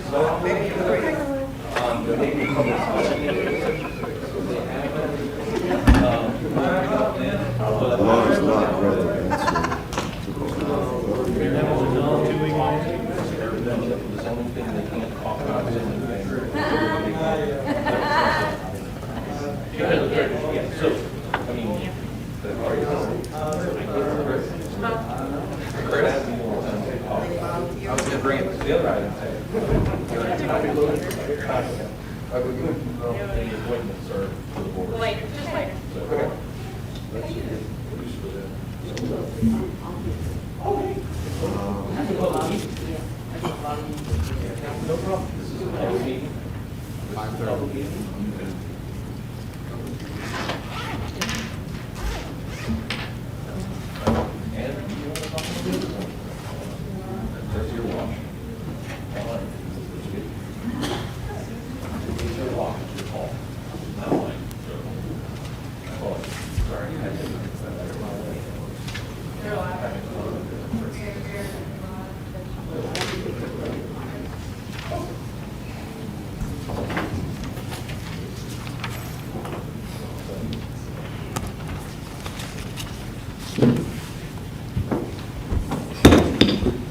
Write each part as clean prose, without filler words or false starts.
Large lot residential. I was going to bring it to the other item. Any appointments are to the board. Later, just later. Okay. No problem. This is a public meeting. 5:30. And you want to talk about this? That's your watch. It's your watch, it's your call. Not mine. Oh, sorry.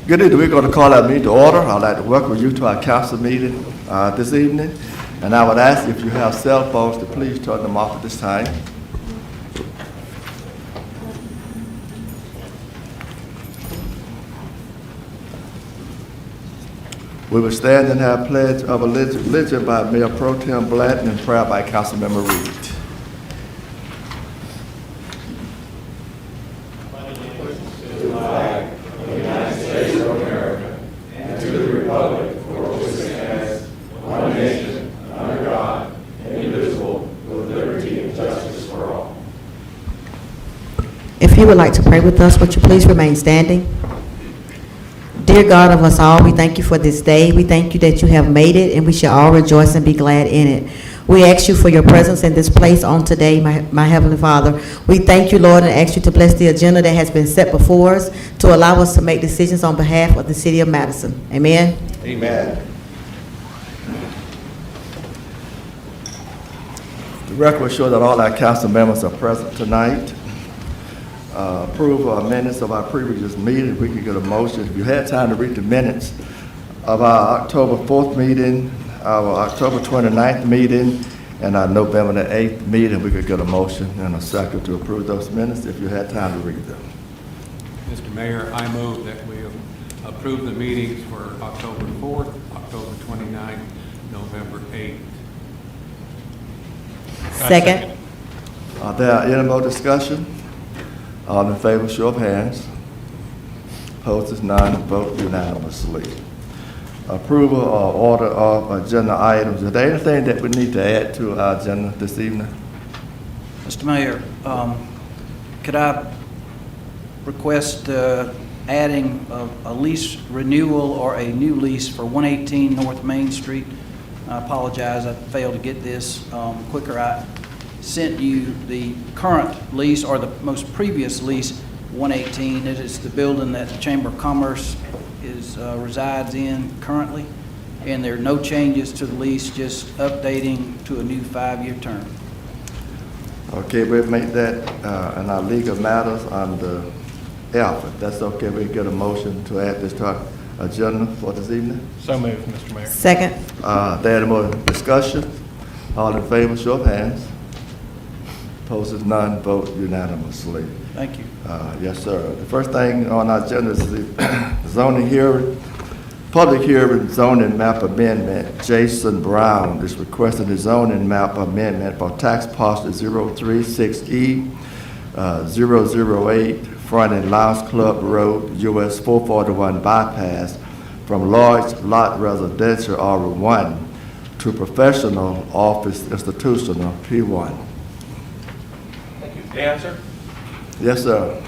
Good evening. We're going to call our meeting to order. I'd like to welcome you to our council meeting this evening. And I would ask if you have cell phones to please turn them off at this time. We will stand and have pledge of allegiance by Mayor Pro Tem Blanton and prayer by Councilmember Reed. If you would like to pray with us, would you please remain standing? Dear God of us all, we thank you for this day. We thank you that you have made it, and we shall all rejoice and be glad in it. We ask you for your presence in this place on today, my Heavenly Father. We thank you, Lord, and ask you to bless the agenda that has been set before us to allow us to make decisions on behalf of the city of Madison. Amen. Amen. The record will show that all our council members are present tonight. Approval of minutes of our previous meeting. We could get a motion. If you had time to read the minutes of our October 4th meeting, our October 29th meeting, and our November the 8th meeting, we could get a motion and a second to approve those minutes if you had time to read them. Mr. Mayor, I move that we approve the meetings for October 4th, October 29th, November 8th. Second. Are there any more discussion? All in favor, show of hands. Opposed is none, vote unanimously. Approval or order of agenda items. Is there anything that we need to add to our agenda this evening? Mr. Mayor, could I request adding a lease renewal or a new lease for 118 North Main Street? I apologize, I failed to get this quicker. I sent you the current lease or the most previous lease, 118. It is the building that the Chamber of Commerce resides in currently, and there are no changes to the lease, just updating to a new 5-year term. Okay, we'll make that in our legal matters under F. If that's okay, we get a motion to add this to our agenda for this evening. So moved, Mr. Mayor. Second. There any more discussion? All in favor, show of hands. Opposed is none, vote unanimously. Thank you. Yes, sir. The first thing on our agenda is the zoning hearing, public hearing zoning map amendment. Jason Brown is requesting the zoning map amendment for tax parcel 036E 008 fronting Lions Club Road, US 441 bypass from large lot residential R1 to professional office institutional P1. Thank you. Dan, sir? Yes, sir.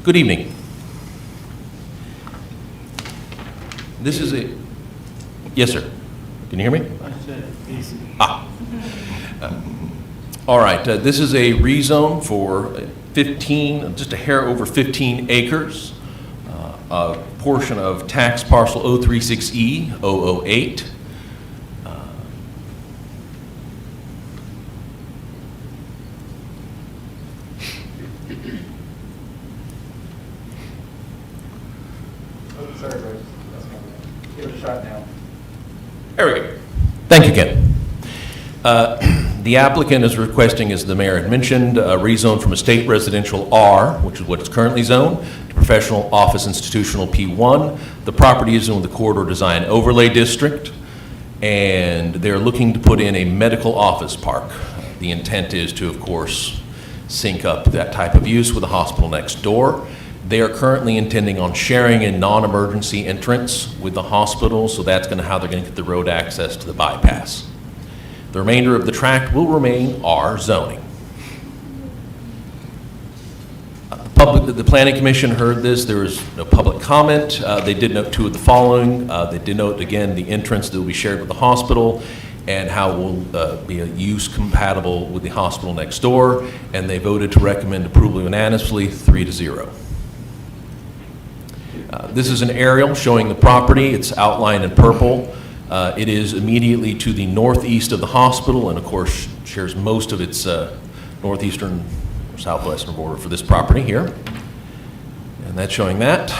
Good evening. This is a, yes, sir. Can you hear me? I said easy. All right, this is a rezone for 15, just a hair over 15 acres, a portion of tax parcel 036E008. Give it a shot now. There we go. Thank you, Ken. The applicant is requesting, as the mayor had mentioned, a rezone from estate residential R, which is what it's currently zoned, to professional office institutional P1. The property is in the corridor design overlay district, and they're looking to put in a medical office park. The intent is to, of course, sync up that type of use with the hospital next door. They are currently intending on sharing a non-emergency entrance with the hospital, so that's how they're going to get the road access to the bypass. The remainder of the tract will remain R zoning. The Planning Commission heard this. There was no public comment. They did note two of the following. They did note, again, the entrance that will be shared with the hospital and how it will be a use compatible with the hospital next door, and they voted to recommend approval unanimously, 3-0. This is an aerial showing the property. It's outlined in purple. It is immediately to the northeast of the hospital and, of course, shares most of its northeastern or southwestern border for this property here. And that's showing that.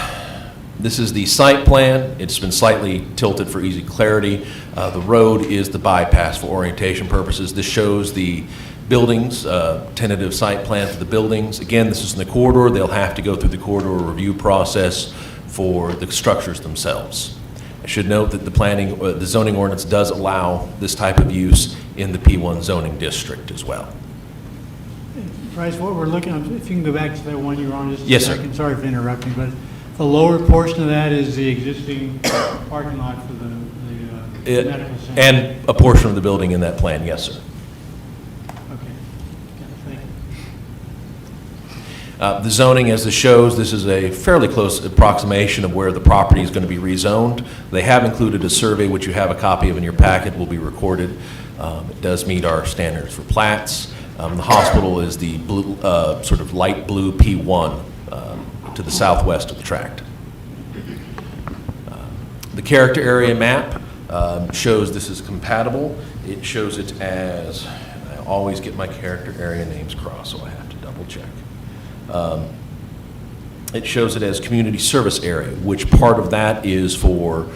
This is the site plan. It's been slightly tilted for easy clarity. The road is the bypass for orientation purposes. This shows the buildings, tentative site plan for the buildings. Again, this is in the corridor. They'll have to go through the corridor review process for the structures themselves. I should note that the zoning ordinance does allow this type of use in the P1 zoning district as well. Bryce, what we're looking at, if you can go back to that one you were on just a Yes, sir. second. Sorry for interrupting, but the lower portion of that is the existing parking lot for the medical center. And a portion of the building in that plan, yes, sir. Okay. Thank you. The zoning, as this shows, this is a fairly close approximation of where the property is going to be rezoned. They have included a survey, which you have a copy of in your packet, will be recorded. It does meet our standards for plats. The hospital is the blue, sort of light blue P1 to the southwest of the tract. The character area map shows this is compatible. It shows it as, I always get my character area names crossed, so I have to double check. It shows it as community service area, which part of that is for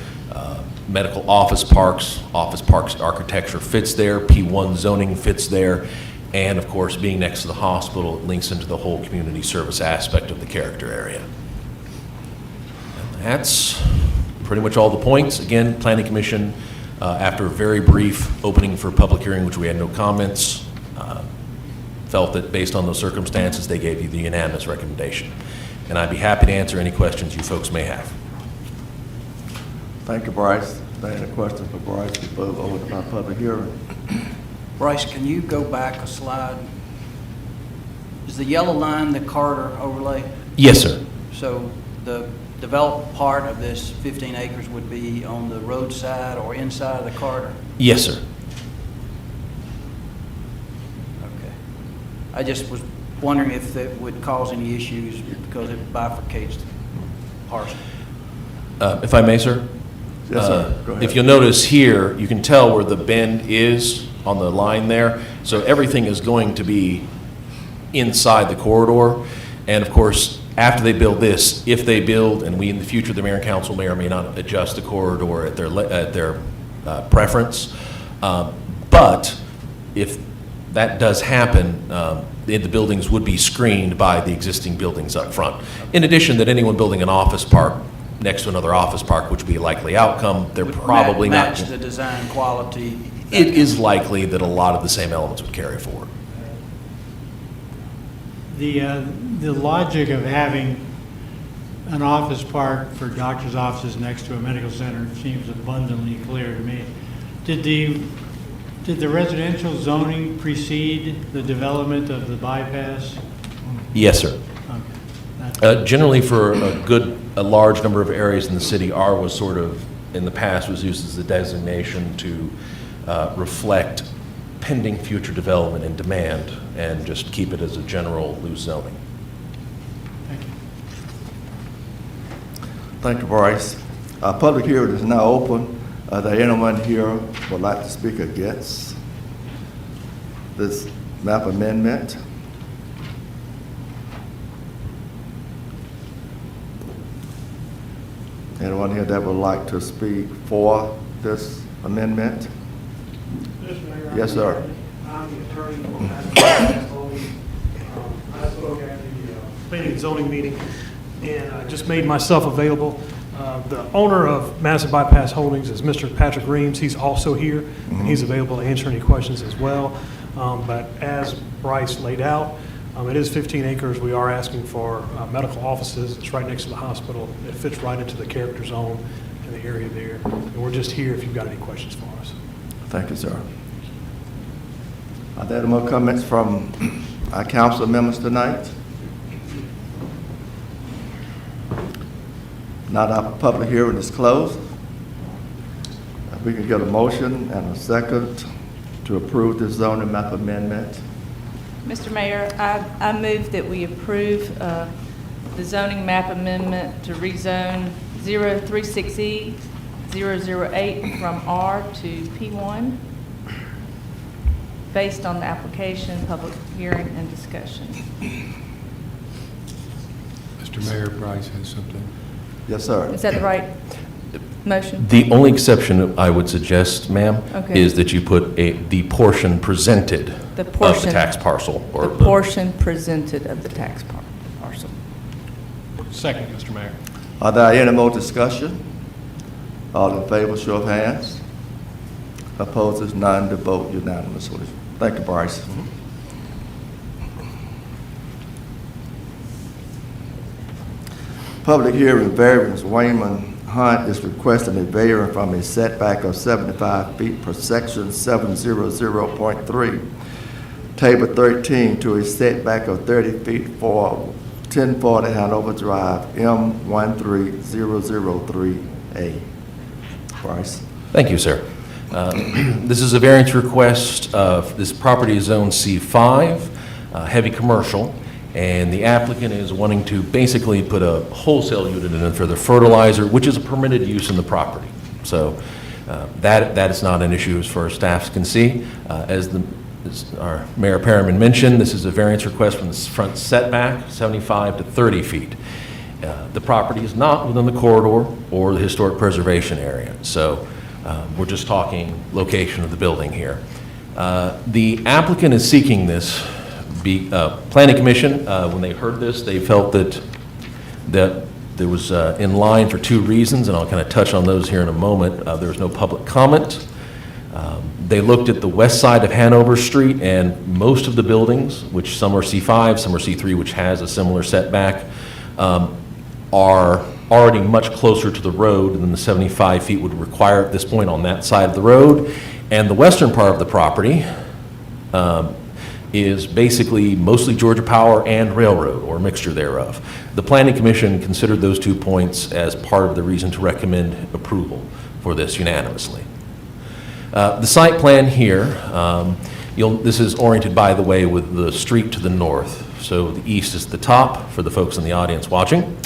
medical office parks architecture fits there, P1 zoning fits there, and of course, being next to the hospital, it links into the whole community service aspect of the character area. And that's pretty much all the points. Again, Planning Commission, after a very brief opening for public hearing, which we had no comments, felt that based on those circumstances, they gave you the unanimous recommendation. And I'd be happy to answer any questions you folks may have. Thank you, Bryce. Any questions for Bryce before we open our public hearing? Bryce, can you go back a slide? Is the yellow line the corridor overlay? Yes, sir. So the developed part of this 15 acres would be on the roadside or inside of the corridor? Yes, sir. Okay. I just was wondering if that would cause any issues because it bifurcates the parcel. If I may, sir? Yes, sir. Go ahead. If you'll notice here, you can tell where the bend is on the line there. So everything is going to be inside the corridor. And of course, after they build this, if they build, and we in the future, the mayor and council may or may not adjust the corridor at their preference. But if that does happen, the buildings would be screened by the existing buildings up front. In addition, that anyone building an office park next to another office park, which would be a likely outcome, they're Would probably not. match the design quality. It is likely that a lot of the same elements would carry forward. The logic of having an office park for doctor's offices next to a medical center seems abundantly clear to me. Did the residential zoning precede the development of the bypass? Yes, sir. Okay. Generally, for a large number of areas in the city, R was sort of in the past was used as a designation to reflect pending future development and demand, and just keep it as a general loose zoning. Thank you. Thank you, Bryce. Public hearing is now open. Are there anyone here who would like to speak against this map amendment? Anyone here that would like to speak for this amendment? Mr. Mayor, Yes, sir. I'm the attorney for Master Pass Holdings. I spoke at the planning and zoning meeting, and I just made myself available. The owner of Madison Bypass Holdings is Mr. Patrick Reams. He's also here, and he's available to answer any questions as well. But as Bryce laid out, it is 15 acres. We are asking for medical offices. It's right next to the hospital. It fits right into the character zone in the area there. And we're just here if you've got any questions for us. Thank you, sir. Are there any more comments from our council members tonight? Not, our public hearing is closed. If we can get a motion and a second to approve this zoning map amendment. Mr. Mayor, I move that we approve the zoning map amendment to rezone 036E 008 from R to P1 based on the application, public hearing, and discussion. Mr. Mayor, Bryce has something. Yes, sir. Is that the right motion? The only exception I would suggest, ma'am, Okay. is that you put the portion presented The of the portion. tax parcel. Or The portion presented of the tax parcel. Second, Mr. Mayor. Are there any more discussion? All in favor, show of hands. Opposes, none, to vote unanimously. Thank you, Bryce. Public hearing variance, Wayman Hunt is requesting a variance from a setback of 75 feet per section 700.3, table 13, to a setback of 30 feet for 1040 Hanover Drive, M13003A. Bryce. Thank you, sir. This is a variance request. This property is zone C5, heavy commercial, and the applicant is wanting to basically put a wholesale unit in for the fertilizer, which is a permitted use in the property. So that is not an issue as far as staff can see. As our Mayor Perriman mentioned, this is a variance request from the front setback, 75 to 30 feet. The property is not within the corridor or the historic preservation area, so we're just talking location of the building here. The applicant is seeking this. Planning Commission, when they heard this, they felt that there was in line for two reasons, and I'll kind of touch on those here in a moment. There was no public comment. They looked at the west side of Hanover Street, and most of the buildings, which some are C5, some are C3, which has a similar setback, are already much closer to the road than the 75 feet would require at this point on that side of the road. And the western part of the property is basically mostly Georgia Power and railroad, or a mixture thereof. The Planning Commission considered those 2 points as part of the reason to recommend approval for this unanimously. The site plan here, this is oriented, by the way, with the street to the north. So the east is the top for the folks in the audience watching.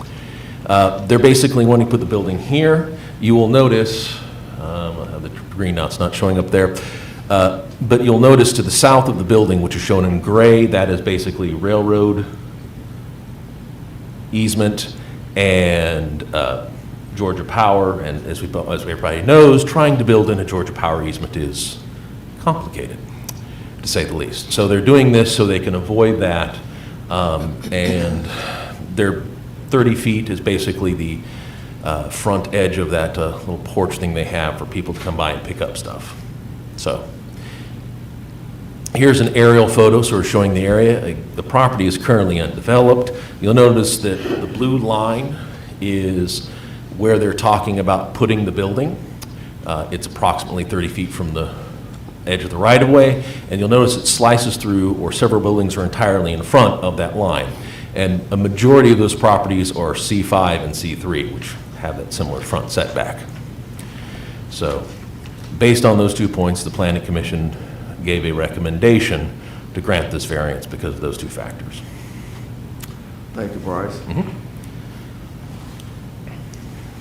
They're basically wanting to put the building here. You will notice, the green knot's not showing up there, but you'll notice to the south of the building, which is shown in gray, that is basically railroad easement and Georgia Power. And as everybody knows, trying to build in a Georgia Power easement is complicated, to say the least. So they're doing this so they can avoid that. And their 30 feet is basically the front edge of that little porch thing they have for people to come by and pick up stuff. So here's an aerial photo sort of showing the area. The property is currently undeveloped. You'll notice that the blue line is where they're talking about putting the building. It's approximately 30 feet from the edge of the right-of-way, and you'll notice it slices through, or several buildings are entirely in front of that line. And a majority of those properties are C5 and C3, which have that similar front setback. So, based on those 2 points, the Planning Commission gave a recommendation to grant this variance because of those 2 factors. Thank you, Bryce.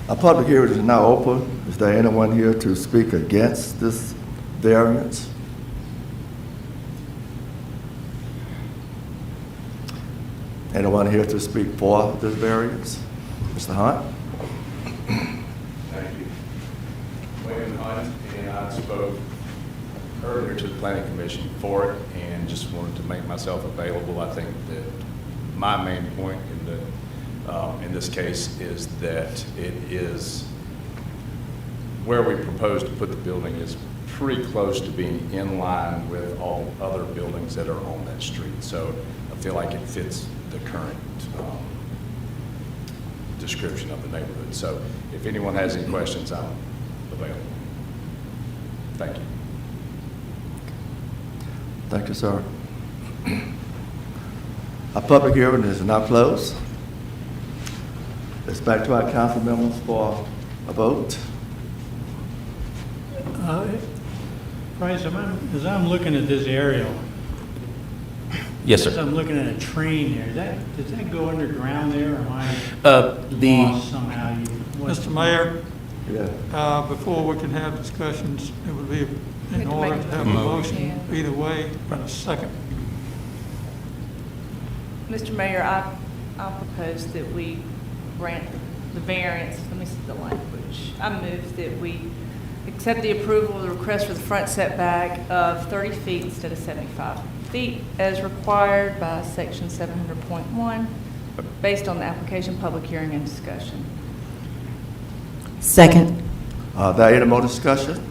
Our public hearing is now open. Is there anyone here to speak against this variance? Anyone here to speak for this variance? Mr. Hunt? Thank you. William Hunt, and I spoke earlier to the Planning Commission for it, and just wanted to make myself available. I think that my main point in this case is that it is, where we propose to put the building is pretty close to being in line with all other buildings that are on that street. So I feel like it fits the current description of the neighborhood. So if anyone has any questions, I'm available. Thank you. Thank you, sir. Our public hearing is now closed. It's back to our council members for a vote. Bryce, as I'm looking at this aerial, Yes, as sir. I'm looking at a train there, does that go underground there, or am I The, lost somehow? Mr. Mayor, Yeah. before we can have discussions, it would be Good in to order make to the have a motion. motion either way in a second. Mr. Mayor, I propose that we grant the variance, let me see the language. I move that we accept the approval of the request for the front setback of 30 feet instead of 75 feet as required by section 700.1, based on the application, public hearing, and discussion. Second. There any more discussion?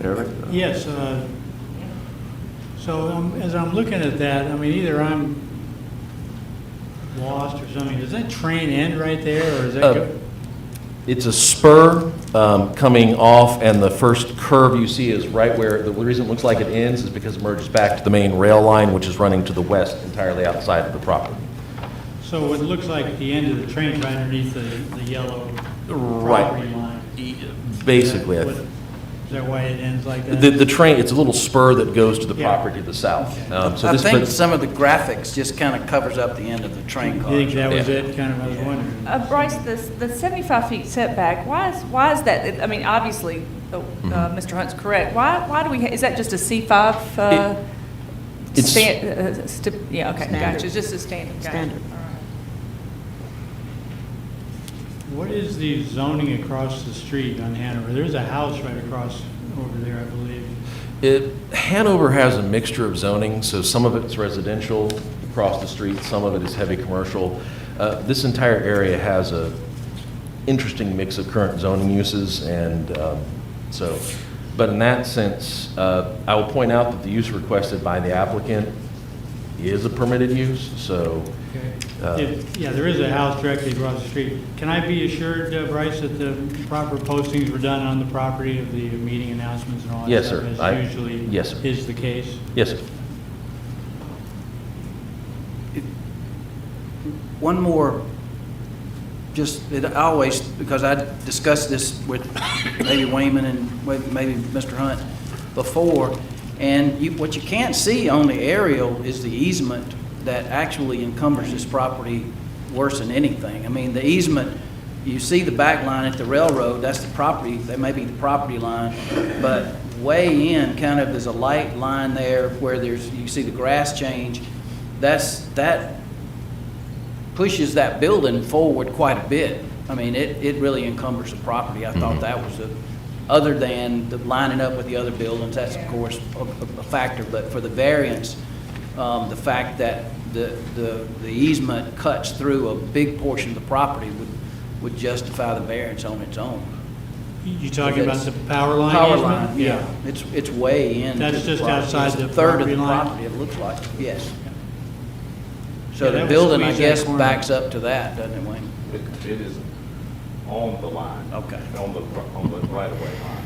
Eric? Yes, so as I'm looking at that, I mean, either I'm lost or something. Does that train end right there, or is that go? it's a spur coming off, and the first curve you see is right where, the reason it looks like it ends is because it merges back to the main rail line, which is running to the west entirely outside of the property. So it looks like the end of the train right underneath the yellow Right. property line. Basically, Is that why it ends like that? the train, it's a little spur that goes to the Yeah. property to the south. Okay. So I this think puts- some of the graphics just kind of covers up the end of the train You car. think that was Yeah. it, kind of, I was wondering? Bryce, the 75 feet setback, why is that? I mean, obviously, Mr. Hunt's correct. Why do we, is that just a C5? It's- Yeah, okay, Standard. gotcha, it's just a standard. Gotcha. Standard. All right. What is the zoning across the street on Hanover? There's a house right across over there, I believe. Hanover has a mixture of zoning, so some of it's residential across the street, some of it is heavy commercial. This entire area has a interesting mix of current zoning uses, and but in that sense, I will point out that the use requested by the applicant is a permitted use, so. Yeah, there is a house directly across the street. Can I be assured, Bryce, that the proper postings were done on the property of the meeting announcements and all that Yes, stuff? sir. As usually Yes, sir. is the case? Yes, sir. One more, I always, because I discussed this with maybe Wayman and maybe Mr. Hunt before, and what you can't see on the aerial is the easement that actually encumbers this property worse than anything. I mean, the easement, you see the back line at the railroad, that's the property, that may be the property line, but way in, kind of, there's a light line there where you see the grass change. That pushes that building forward quite a bit. I mean, it really encumbers the property. I thought that was other than the lining up with the other buildings, that's of course a factor, but for the variance, the fact that the easement cuts through a big portion of the property would justify the variance on its own. You talking about the power line Power easement? line, yeah. It's way in. That's just outside the It's a third of property the line? property, it looks like, yes. Yeah, So that the would building, I squeeze that guess, corner. backs up to that, doesn't it, Wayne? It is on the line. Okay. On the right-of-way line.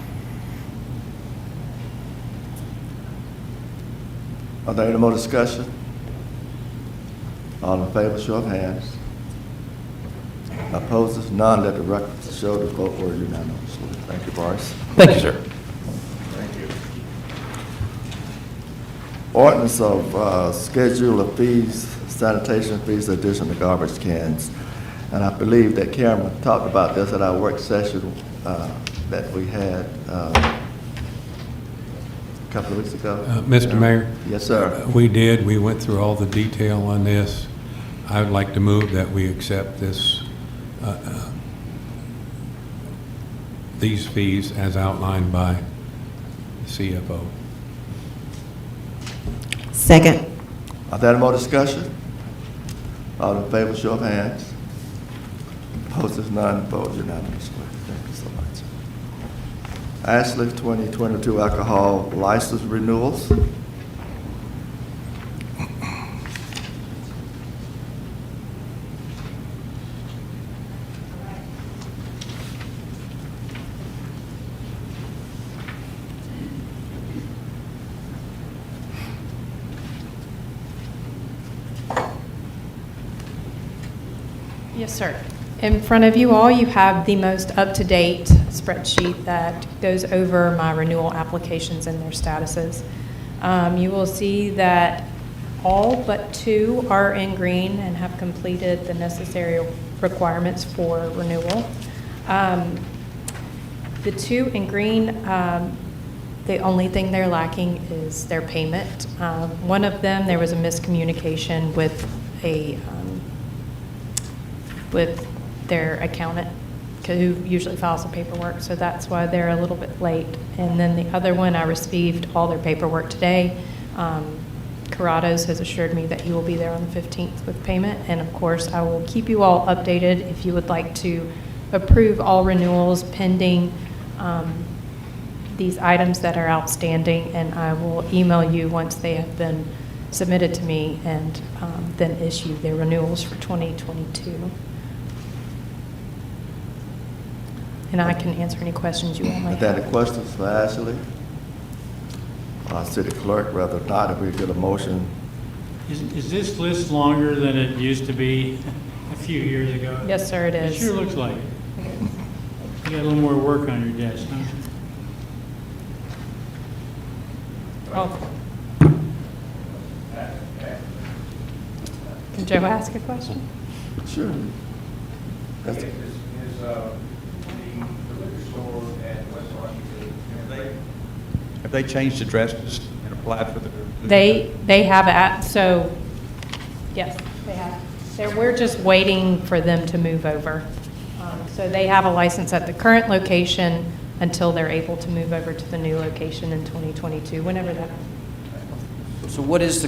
Are there any more discussion? All in favor, show of hands. Opposes, none. Let the record show the vote were unanimously. Thank you, Boris. Thank you, sir. Ordinance of schedule of fees, sanitation fees, addition to garbage cans. And I believe that Cameron talked about this at our work session that we had a couple of weeks ago. Mr. Mayor? Yes, sir. We did. We went through all the detail on this. I would like to move that we accept this, these fees as outlined by the CFO. Second. Are there any more discussion? All in favor, show of hands. Opposes, none. Vote unanimously. Thank you so much. Ashley, 2022 alcohol license renewals. Yes, sir. In front of you all, you have the most up-to-date spreadsheet that goes over my renewal applications and their statuses. You will see that all but 2 are in green and have completed the necessary requirements for renewal. The 2 in green, the only thing they're lacking is their payment. One of them, there was a miscommunication with their accountant, who usually files the paperwork, so that's why they're a little bit late. And then the other one, I received all their paperwork today. Corrados has assured me that he will be there on the 15th with payment, and of course, I will keep you all updated if you would like to approve all renewals pending these items that are outstanding, and I will email you once they have been submitted to me, and then issue their renewals for 2022. And I can answer any questions you all might Are there any have. questions for Ashley? City clerk, rather not, if we get a motion. Is this list longer than it used to be a few years ago? Yes, sir, it It is. sure looks like it. You got a little more work on your desk, don't you? Oh. Can Joe ask a question? Sure. That's- Have they changed addresses and applied for the? They have, so, yes, they have. We're just waiting for them to move over. So they have a license at the current location until they're able to move over to the new location in 2022, whenever that. So what is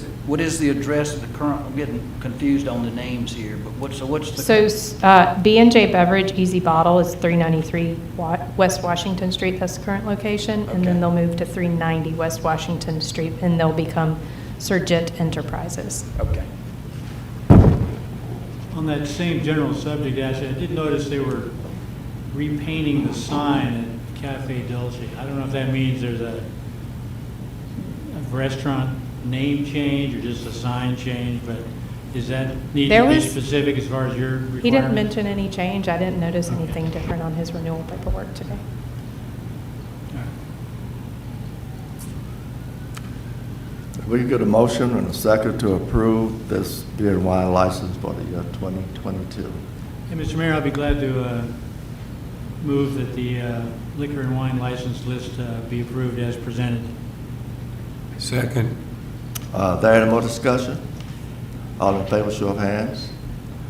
the address of the current, I'm getting confused on the names here, but what's the? So B&J Beverage Easy Bottle is 393 West Washington Street, that's the current location. And then Okay. they'll move to 390 West Washington Street, and they'll become Surgit Enterprises. Okay. On that same general subject, Ashley, I did notice they were repainting the sign at Cafe Dolce. I don't know if that means there's a restaurant name change or just a sign change, but does that need There to be was- specific as far as your requirements? He didn't mention any change. I didn't notice anything different on his renewal paperwork today. If we get a motion and a second to approve this beer and wine license for the year 2022. Hey, Mr. Mayor, I'll be glad to move that the liquor and wine license list be approved as presented. Second. There any more discussion? All in favor, show of hands.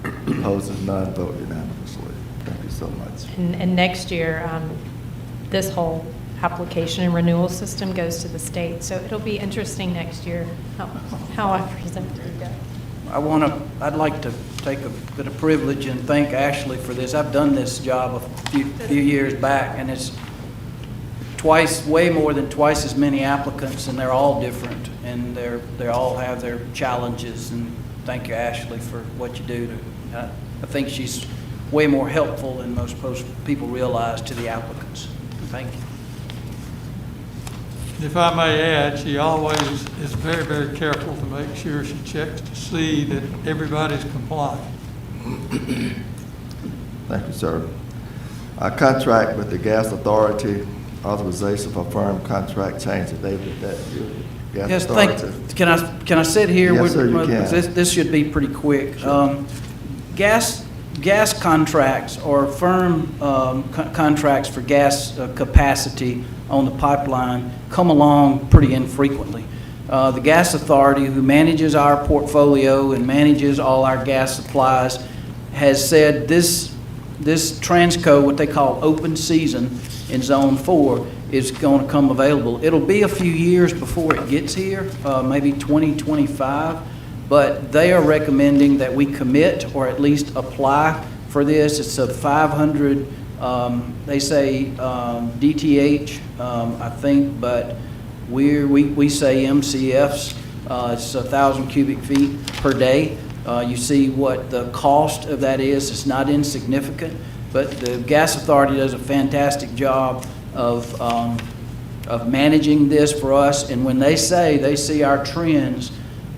Opposes, none. Vote unanimously. Thank you so much. And next year, this whole application and renewal system goes to the state. So it'll be interesting next year how I present it. I'd like to take a bit of privilege and thank Ashley for this. I've done this job a few years back, and it's way more than twice as many applicants, and they're all different, and they all have their challenges, and thank you, Ashley, for what you do. I think she's way more helpful than most people realize to the applicants. Thank you. If I may add, she always is very, very careful to make sure she checks to see that everybody's compliant. Thank you, sir. Our contract with the Gas Authority, authorization for firm contract changes. David, that you, Gas Yes, Authority? can I sit here? Yes, sir, you can. This should be pretty quick. Gas contracts or firm contracts for gas capacity on the pipeline come along pretty infrequently. The Gas Authority, who manages our portfolio and manages all our gas supplies, has said this Transco, what they call open season in Zone 4, is going to come available. It'll be a few years before it gets here, maybe 2025, but they are recommending that we commit or at least apply for this. It's a 500, they say DTH, I think, but we say MCFs. It's 1,000 cubic feet per day. You see what the cost of that is. It's not insignificant, but the Gas Authority does a fantastic job of managing this for us. And when they say they see our trends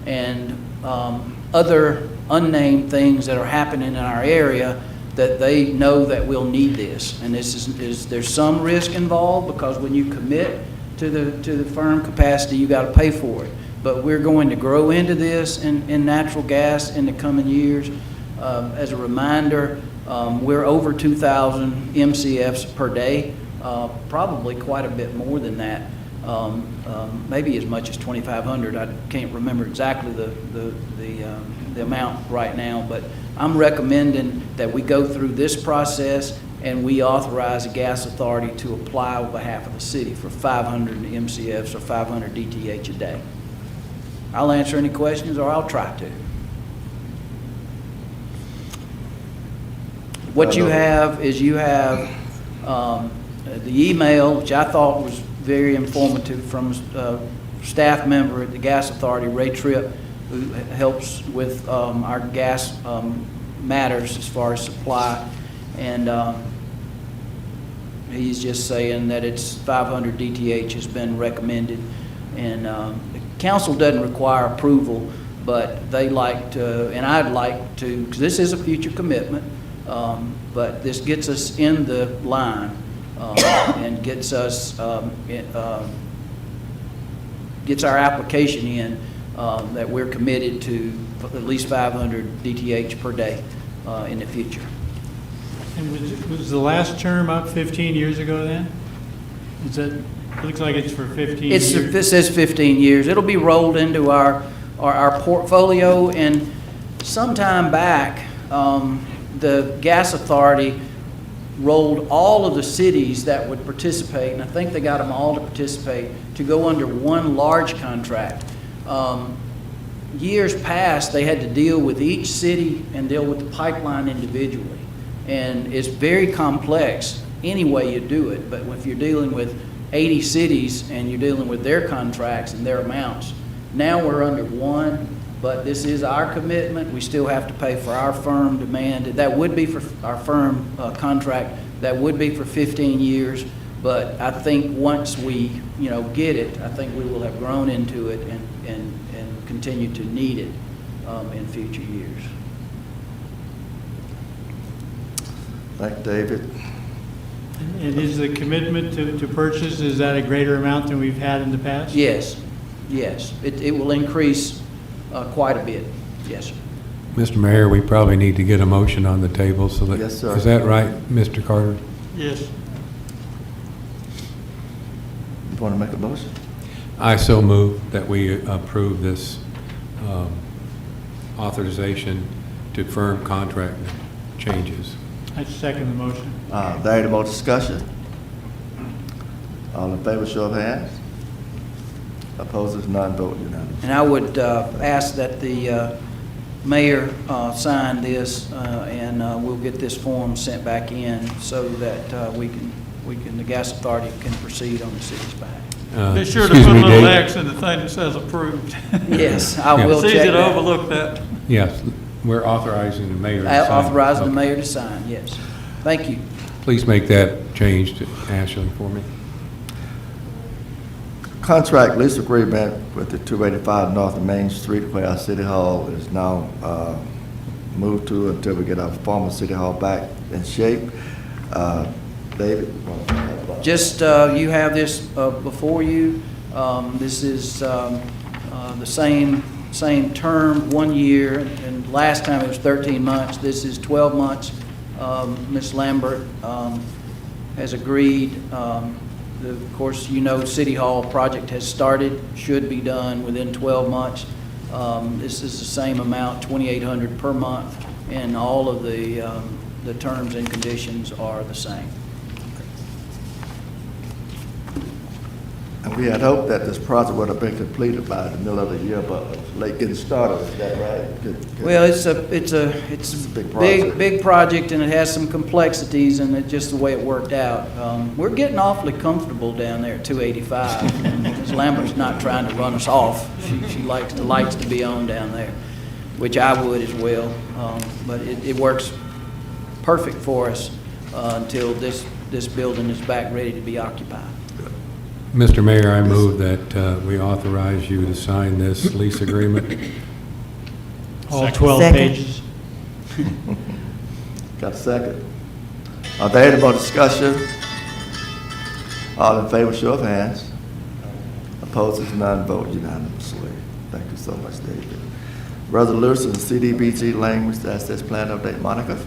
and other unnamed things that are happening in our area, that they know that we'll need this. And this is there's some risk involved, because when you commit to the firm capacity, you got to pay for it. But we're going to grow into this in natural gas in the coming years. As a reminder, we're over 2,000 MCFs per day, probably quite a bit more than that, maybe as much as 2,500. I can't remember exactly the amount right now, but I'm recommending that we go through this process and we authorize the Gas Authority to apply on behalf of the city for 500 MCFs or 500 DTH a day. I'll answer any questions, or I'll try to. What you have is the email, which I thought was very informative, from a staff member at the Gas Authority, Ray Tripp, who helps with our gas matters as far as supply. And he's just saying that it's 500 DTH has been recommended. And the council doesn't require approval, but they like to, and I'd like to, because this is a future commitment, but this gets us in the line and gets us, gets our application in that we're committed to at least 500 DTH per day in the future. And was the last term up 15 years ago then? Is that, it looks like it's for 15 years. This says 15 years. It'll be rolled into our portfolio, and sometime back, the Gas Authority rolled all of the cities that would participate, and I think they got them all to participate, to go under one large contract. Years past, they had to deal with each city and deal with the pipeline individually. And it's very complex any way you do it, but if you're dealing with 80 cities and you're dealing with their contracts and their amounts, now we're under one, but this is our commitment. We still have to pay for our firm demand. That would be for our firm contract. That would be for 15 years. But I think once we, get it, I think we will have grown into it and continue to need it in future years. Thank you, David. And is the commitment to purchase, is that a greater amount than we've had in the past? Yes. It will increase quite a bit. Yes, sir. Mr. Mayor, we probably need to get a motion on the table so that. Yes, sir. Is that right, Mr. Carter? Yes. You want to make a motion? I so move that we approve this authorization to firm contract changes. I second the motion. There any more discussion? All in favor, show of hands. Opposed, none, vote unanimous. And I would ask that the mayor sign this, and we'll get this form sent back in so that the Gas Authority can proceed on the city's behalf. Be sure to Excuse put a me, little Dave. X in the thing that says approved. Yes, I will It's check easy to that. overlook that. Yes, we're authorizing the mayor to I sign. authorize the Okay. mayor to sign, yes. Thank you. Please make that change to Ashley for me. contract lease agreement with the 285 North Main Street where our city hall is now moved to until we get our former city hall back in shape. David? Just, you have this before you. This is the same term, 1 year, and last time it was 13 months. This is 12 months. Ms. Lambert has agreed. Of course, you know, City Hall project has started, should be done within 12 months. This is the same amount, $2,800 per month, and all of the terms and conditions are the same. And we had hoped that this project would have been completed by the middle of the year, but late getting started, is that right? Well, it's a big project. big project, and it has some complexities, and it's just the way it worked out. We're getting awfully comfortable down there at 285. And Ms. Lambert's not trying to run us off. She likes the lights to be on down there, which I would as well. But it works perfect for us until this building is back ready to be occupied. Mr. Mayor, I move that we authorize you to sign this lease agreement. All 12 Second. pages. Got a second? Are there any more discussion? All in favor, show of hands. Opposed, none, vote unanimously. Thank you so much, David. Resolution CDBG language access plan update. Monica?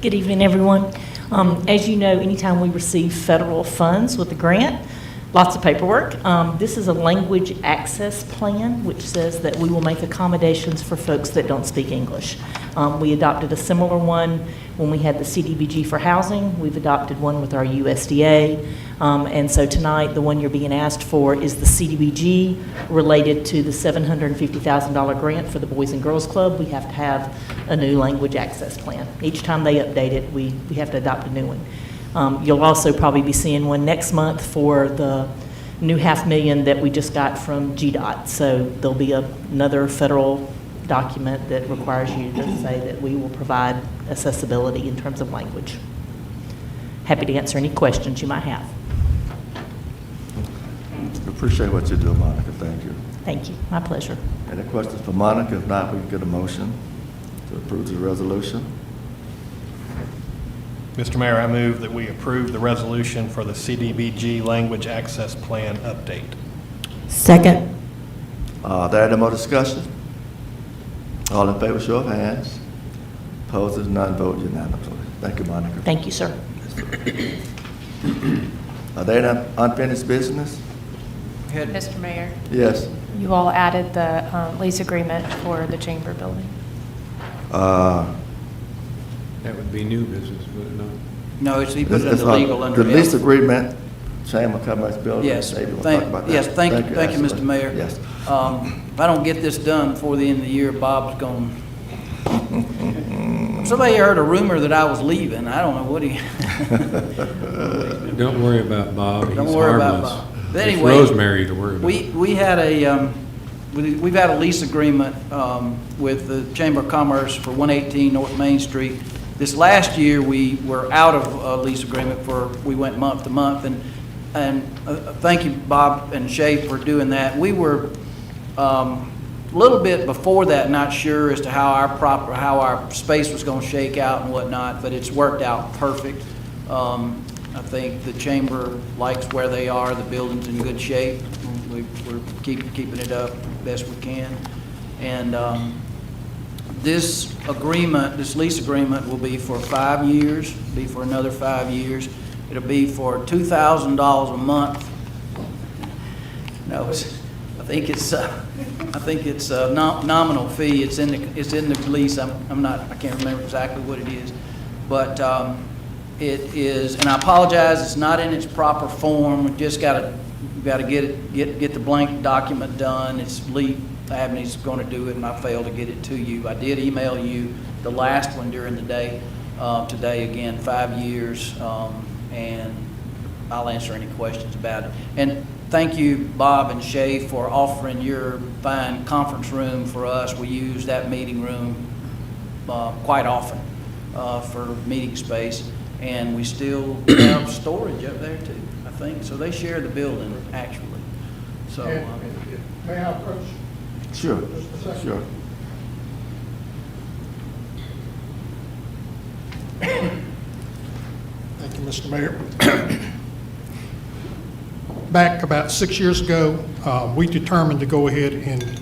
Good evening, everyone. As you know, anytime we receive federal funds with a grant, lots of paperwork. This is a language access plan, which says that we will make accommodations for folks that don't speak English. We adopted a similar one when we had the CDBG for housing. We've adopted one with our USDA. And so tonight, the one you're being asked for is the CDBG related to the $750,000 grant for the Boys and Girls Club. We have to have a new language access plan. Each time they update it, we have to adopt a new one. You'll also probably be seeing one next month for the new $500,000 that we just got from GDOT. So there'll be another federal document that requires you to say that we will provide accessibility in terms of language. Happy to answer any questions you might have. Appreciate what you do, Monica. Thank you. Thank you. My pleasure. Any questions for Monica? If not, we can get a motion to approve the resolution. Mr. Mayor, I move that we approve the resolution for the CDBG Language Access Plan update. Second. Are there any more discussion? All in favor, show of hands. Opposed, none, vote unanimously. Thank you, Monica. Thank you, sir. Are there any unfinished business? Mr. Mayor, Yes. You all added the lease agreement for the chamber building. That would be new business, would it not? No, he put it It's under on legal under the lease F. agreement, Chamber of Commerce building. Yes, Maybe we'll thank, talk about that. yes, thank you, Ashley. Mr. Mayor. Yes. If I don't get this done before the end of the year, Bob's going. Somebody heard a rumor that I was leaving. I don't know what he. Don't worry about Bob. He's Don't worry about harmless. Bob. But It's anyway, Rosemary to worry about. We had we've had a lease agreement with the Chamber of Commerce for 118 North Main Street. This last year, we were out of a lease agreement we went month to month, and thank you, Bob and Shay, for doing that. We were a little bit before that not sure as to how our space was going to shake out and whatnot, but it's worked out perfect. I think the chamber likes where they are. The building's in good shape. We're keeping it up best we can. And this lease agreement will be for 5 years, be for another 5 years. It'll be for $2,000 a month. No, I think it's a nominal fee. It's in the lease. I can't remember exactly what it is, but it is. And I apologize. It's not in its proper form. We just got to get the blank document done. It's Lee Abney's going to do it, and I failed to get it to you. I did email you the last one during the day. Today again, 5 years, and I'll answer any questions about it. And thank you, Bob and Shay, for offering your fine conference room for us. We use that meeting room quite often for meeting space. And we still have storage up there too, I think. So they share the building, actually. So, May I approach? Sure, sure. Thank you, Mr. Mayor. Back about 6 years ago, we determined to go ahead and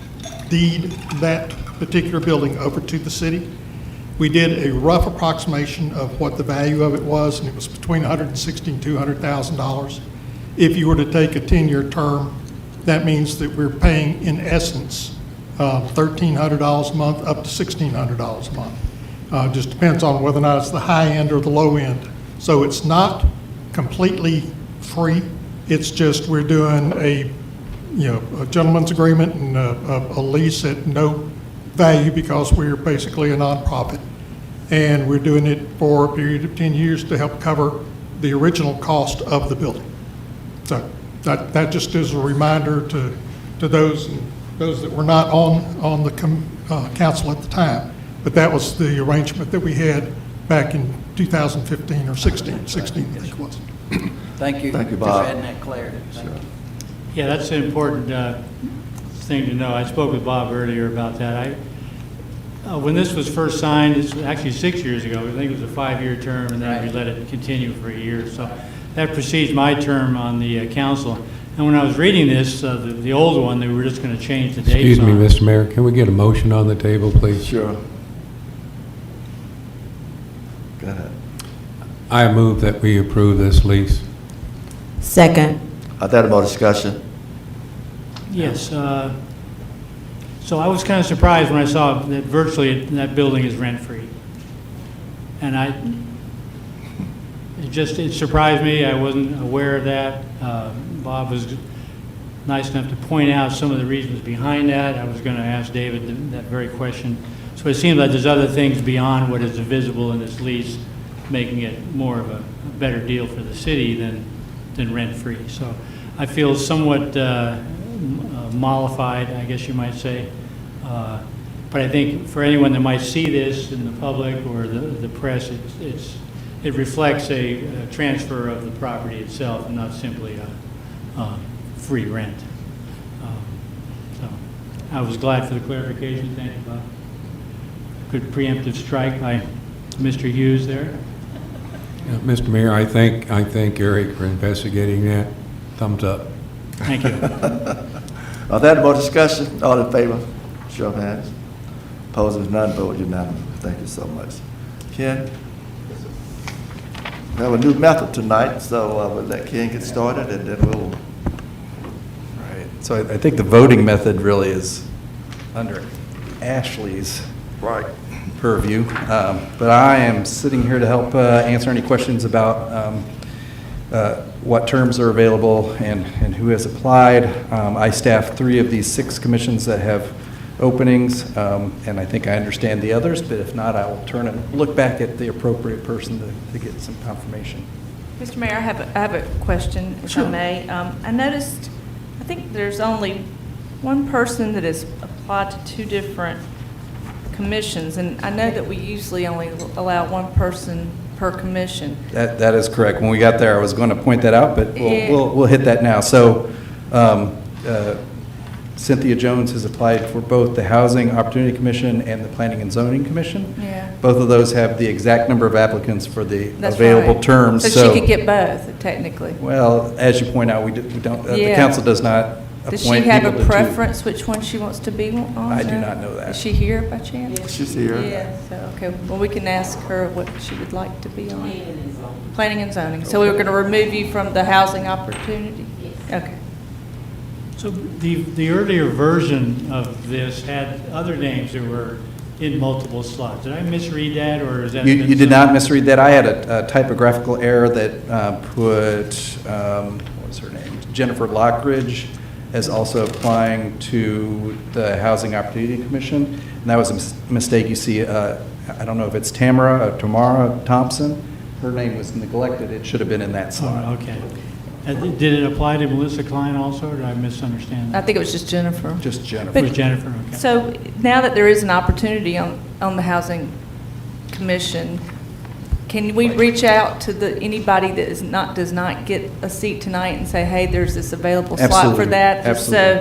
deed that particular building over to the city. We did a rough approximation of what the value of it was, and it was between $160,000 and $200,000. If you were to take a 10-year term, that means that we're paying, in essence, $1,300 a month up to $1,600 a month. Just depends on whether or not it's the high end or the low end. So it's not completely free. It's just we're doing a gentleman's agreement and a lease at no value because we're basically a nonprofit. And we're doing it for a period of 10 years to help cover the original cost of the building. So that just is a reminder to those that were not on the council at the time. But that was the arrangement that we had back in 2015 or 16, I think it was. thank you. Thank you, Bob. For adding that clarity. Thank you. Yeah, that's an important thing to know. I spoke with Bob earlier about that. When this was first signed, it's actually 6 years ago. I think it was a 5-year term, and then we let it continue for a year. So that precedes my term on the council. And when I was reading this, the old one, they were just going to change the dates Excuse me, on it. Mr. Mayor, can we get a motion on the table, please? Sure. Go ahead. I move that we approve this lease. Second. That more discussion? Yes. So I was kind of surprised when I saw that virtually that building is rent-free. And it surprised me. I wasn't aware of that. Bob was nice enough to point out some of the reasons behind that. I was going to ask David that very question. So it seems like there's other things beyond what is visible in this lease, making it more of a better deal for the city than rent-free. So I feel somewhat mollified, I guess you might say. But I think for anyone that might see this in the public or the press, it reflects a transfer of the property itself and not simply a free rent. So I was glad for the clarification. Thank you, Bob. Good preemptive strike by Mr. Hughes there. Mr. Mayor, I thank Eric for investigating that. Thumbs up. Thank you. That more discussion? All in favor? Show of hands. Opposed, is none. Vote unanimous. Thank you so much. Ken? We have a new method tonight, so we'll let Ken get started, and then we'll... Right. So I think the voting method really is under Ashley's purview. But I am sitting here to help answer any questions about what terms are available and who has applied. I staff 3 of these 6 commissions that have openings, and I think I understand the others, but if not, I will turn and look back at the appropriate person to get some confirmation. Mr. Mayor, I have a question, if I may. I noticed, I think there's only one person that has applied to 2 different commissions, and I know that we usually only allow 1 person per commission. That is correct. When we got there, I was going to point that out, but we'll hit that now. So Cynthia Jones has applied for both the Housing Opportunity Commission and the Planning and Zoning Commission. Yeah. Both of those have the exact number of applicants for the That's available right. terms. So she could get both, technically. Well, as you point out, we don't, the Yeah. council does not Does she appoint have people a to two. preference which one she wants to be on? I do there? not know that. Is she here by chance? She's here. Yeah, so, okay, well, we can ask her what she would like to be on. Planning and zoning. So we were going to remove you from the housing opportunity? Okay. So the earlier version of this had other names that were in multiple slots. Did I misread that, or is that? You did not misread that. I had a typographical error that put, what was her name? Jennifer Lockridge as also applying to the Housing Opportunity Commission. And that was a mistake. You see, I don't know if it's Tamara Thompson. Her name was neglected. It should have been in that slot. Oh, okay. Did it apply to Melissa Klein also, or did I misunderstand I that? think it was just Jennifer. Just Jennifer. It was Jennifer, okay. So now that there is an opportunity on the Housing Commission, can we reach out to anybody that does not get a seat tonight and say, hey, there's this available slot for Absolutely, that? Just so,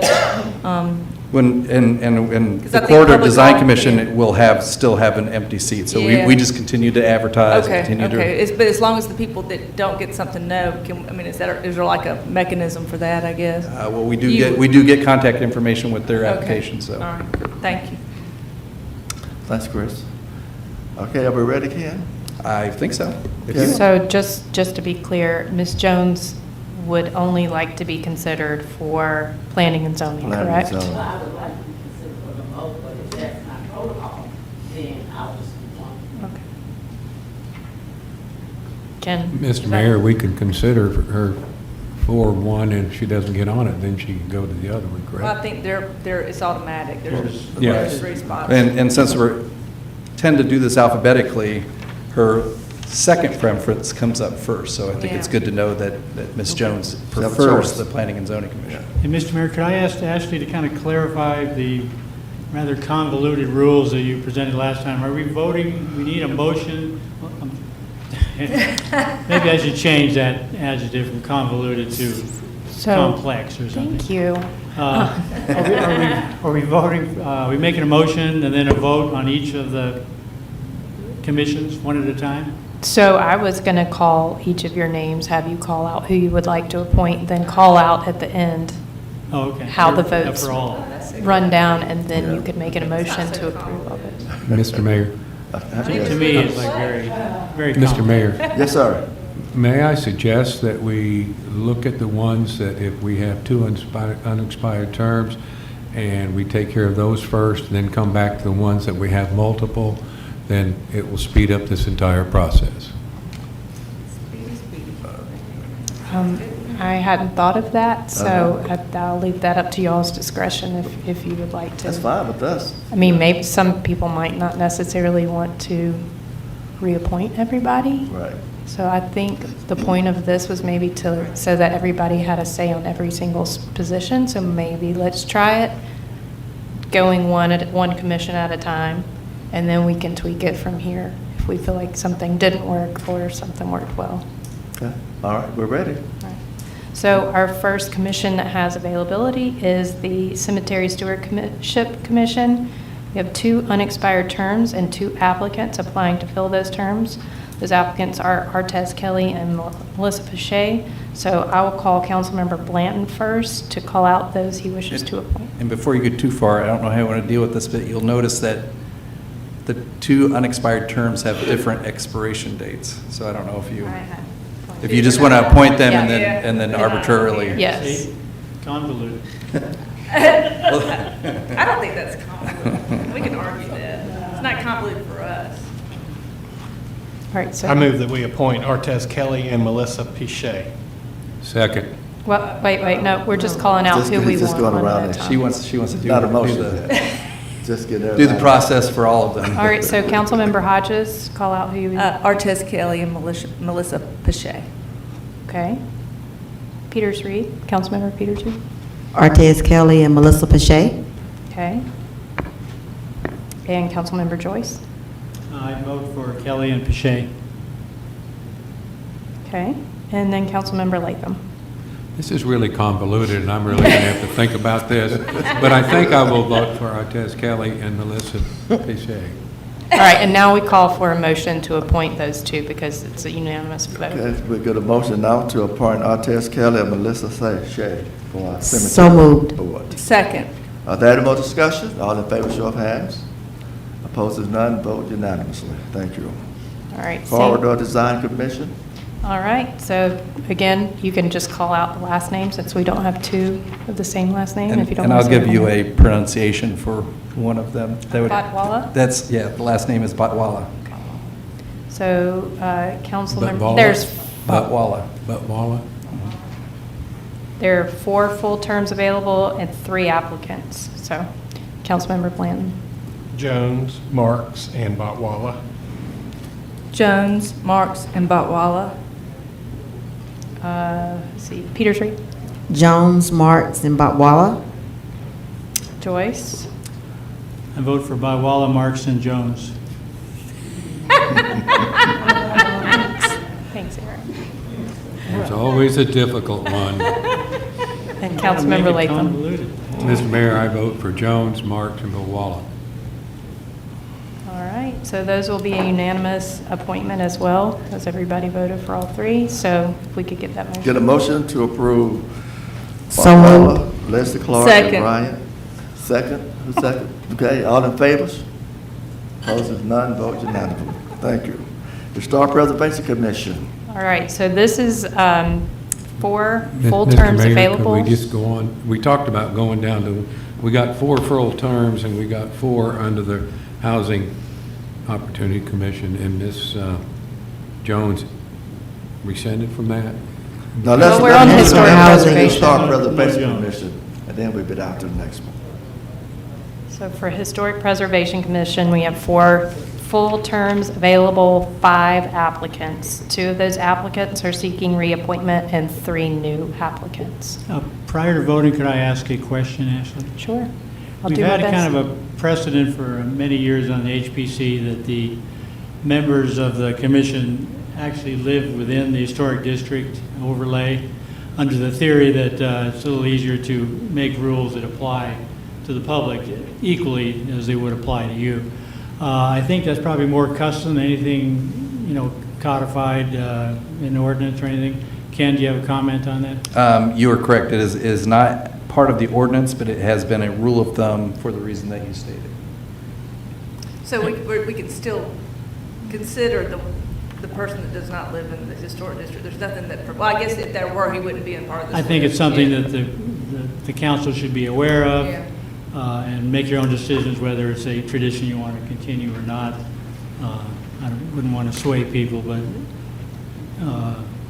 And Because the I think Corridor public Design art- Commission will still have an empty seat. So Yeah. we just continue to advertise, okay, continue to. okay. But as long as the people that don't get something know, is there like a mechanism for that, I guess? Well, we You- do get contact information with their Okay. application, so. All right, thank you. Thanks, Chris. Okay, are we ready, Ken? I think so. If Okay. you- So just to be clear, Ms. Jones would only like to be considered for planning and zoning, Planning and correct? zoning. I would like to be considered for the vote, but if that's not protocol, then I'll just be one. Okay. Ken? Mr. Mayor, we could consider her for one, and if she doesn't get on it, then she can go to the other one, Well, I correct? think it's automatic. There's Yes. 3 spots. And since tend to do this alphabetically, her second preference comes up first. So I think it's Yeah. good to know that Ms. Jones So have a prefers choice. the Planning and Zoning Commission. And Mr. Mayor, could I ask Ashley to kind of clarify the rather convoluted rules that you presented last time? Are we voting, we need a motion? Maybe I should change that adjective from convoluted to So- complex or something. Thank you. Are we voting, are we making a motion and then a vote on each of the commissions, one at a time? So I was going to call each of your names, have you call out who you would like to appoint, then call out at the end Oh, okay. how the For- votes For all. run down, and then you could make an emotion to approve of it. Mr. Mayor, To me, it's like very, very Mr. complex. Mayor, Yes, sir. may I suggest that we look at the ones that if we have 2 unexpired terms, and we take care of those first, then come back to the ones that we have multiple, then it will speed up this entire process. I hadn't thought of that, so I'll leave that up to y'all's discretion if you would like to. That's fine with us. I mean, maybe some people might not necessarily want to reappoint everybody. Right. So I think the point of this was maybe so that everybody had a say on every single position. So maybe let's try it, going one commission at a time, and then we can tweak it from here if we feel like something didn't work or something worked well. Okay, all right, we're ready. So our first commission that has availability is the Cemetery Stewardship Commission. We have 2 unexpired terms and 2 applicants applying to fill those terms. Those applicants are Artez Kelly and Melissa Pache. So I will call Councilmember Blanton first to call out those he wishes to appoint. And before you get too far, I don't know how you want to deal with this, but you'll notice that the 2 unexpired terms have different expiration dates. So I don't know if you just want to appoint them and then arbitrarily. Yes. See? Convoluted. I don't think that's convoluted. We can argue that. It's not convoluted for us. All right, so. I move that we appoint Artez Kelly and Melissa Pichet. Second. Well, wait, no, we're just calling out Just- who we he's just want going one around at a it. time. She wants to do Not a motion. the Just get do the everybody. process for all of them. All right, so Councilmember Hodges, call out who you, Artez Kelly and Melissa Pache. okay. Peters Reed, Councilmember Peters Reed, Artez Kelly and Melissa Pache. okay. And Councilmember Joyce, I vote for Kelly and Pache. okay. And then Councilmember Latham. This is really convoluted, and I'm really going to have to think about this, but I think I will vote for Artez Kelly and Melissa Pichet. All right, and now we call for a motion to appoint those 2 because it's a unanimous vote. Okay, we got a motion now to appoint Artez Kelly and Melissa Shea for our cemetery. So moved. Board. Second. Are there any more discussion? All in favor, show of hands. Opposed is none, vote unanimously. Thank you. All right. same- Corridor Design Commission, All right, so again, you can just call out the last name since we don't have 2 of the same last name. If you don't And want I'll to say give you one. a pronunciation for one of them. That would- Botwala? The last name is Botwala. So, Councilmember, Butwala? there's, Botwala. Butwala? there are 4 full terms available and 3 applicants. So, Councilmember Blanton. Jones, Marks, and Botwala. Jones, Marks, and Botwala. Let's see, Peters Reed, Jones, Marks, and Botwala. Joyce, I vote for Bywala, Marks, and Jones. Thanks, Eric. It's always a difficult one. And Gotta Councilmember make it Latham. convoluted. Mr. Mayor, I vote for Jones, Marks, and Bilwala. All right, so those will be a unanimous appointment as well, because everybody voted for all three. So if we could get that motion. Get a motion to approve. So Barbarella, Leslie Clark, and Second. Bryant. Second, who's second? Okay, all in favor? Opposed, none, vote unanimous. Thank you. Historic Preservation Commission. All right, so this is 4 full Mr. terms Mayor, available. Could we just go on? We talked about going down to, we got 4 full terms, and we got 4 under the Housing Opportunity Commission, and Ms. Jones rescinded from that? Now, let's. Well, we're on let's- Historic let's- Preservation. Historic No, Preservation Jones. Commission, and then we'll be down to the next one. So for Historic Preservation Commission, we have 4 full terms available, 5 applicants. 2 of those applicants are seeking reappointment and 3 new applicants. Prior to voting, could I ask a question, Ashley? Sure. I'll We've do my had best. kind of a precedent for many years on the HPC that the members of the commission actually live within the historic district overlay under the theory that it's a little easier to make rules that apply to the public equally as they would apply to you. I think that's probably more custom than anything, codified in ordinance or anything. Ken, do you have a comment on that? You are correct. It is not part of the ordinance, but it has been a rule of thumb for the reason that you stated. So we can still consider the person that does not live in the historic district. There's nothing that, well, I guess if there were, he wouldn't be in part of this. I think it's something Yeah. that the council should be aware of, Yeah. and make your own decisions whether it's a tradition you want to continue or not. Wouldn't want to sway people, but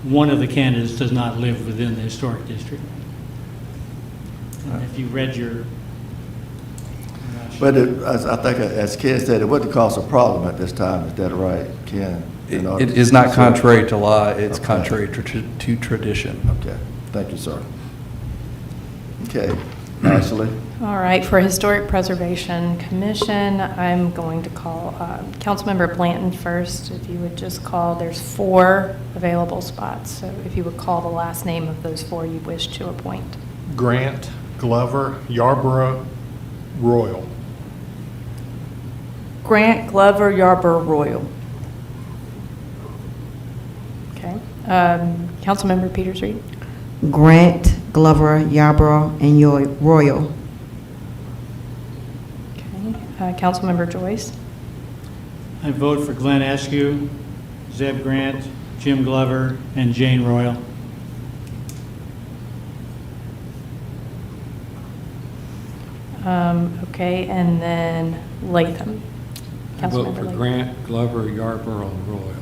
one of the candidates does not live within the historic district. And if you read your... But as I think, as Ken said, it wouldn't cause a problem at this time. Is that right, Ken? It is not contrary to law. It's Okay. contrary to tradition. Okay, thank you, sir. Okay, Ashley? All right, for Historic Preservation Commission, I'm going to call Councilmember Blanton first. If you would just call, there's 4 available spots. So if you would call the last name of those 4 you wish to appoint. Grant, Glover, Yarborough, Royal. Grant, Glover, Yarborough, Royal. Okay. Councilmember Peters Reed. Grant, Glover, Yarborough, and Royal. Okay. Councilmember Joyce. I vote for Glenn Askew, Zeb Grant, Jim Glover, and Jane Royal. Okay, and then Latham. I vote Councilmember for Latham. Grant, Glover, Yarborough, and Royal.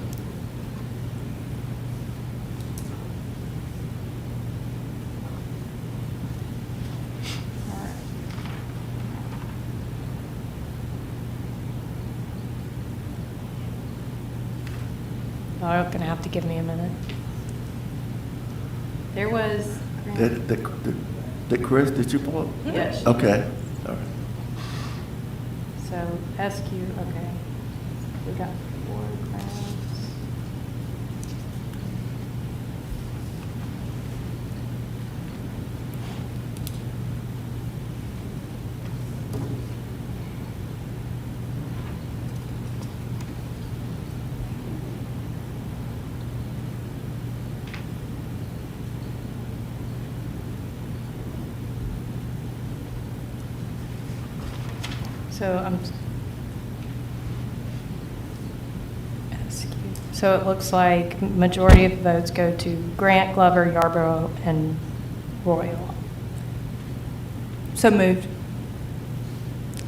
You're going to have to give me a minute. There was. Did Chris, did you pull? Yes. Okay, all right. So SQ, okay. We got 4 grants. So So it looks like majority of the votes go to Grant, Glover, Yarborough, and Royal. So moved.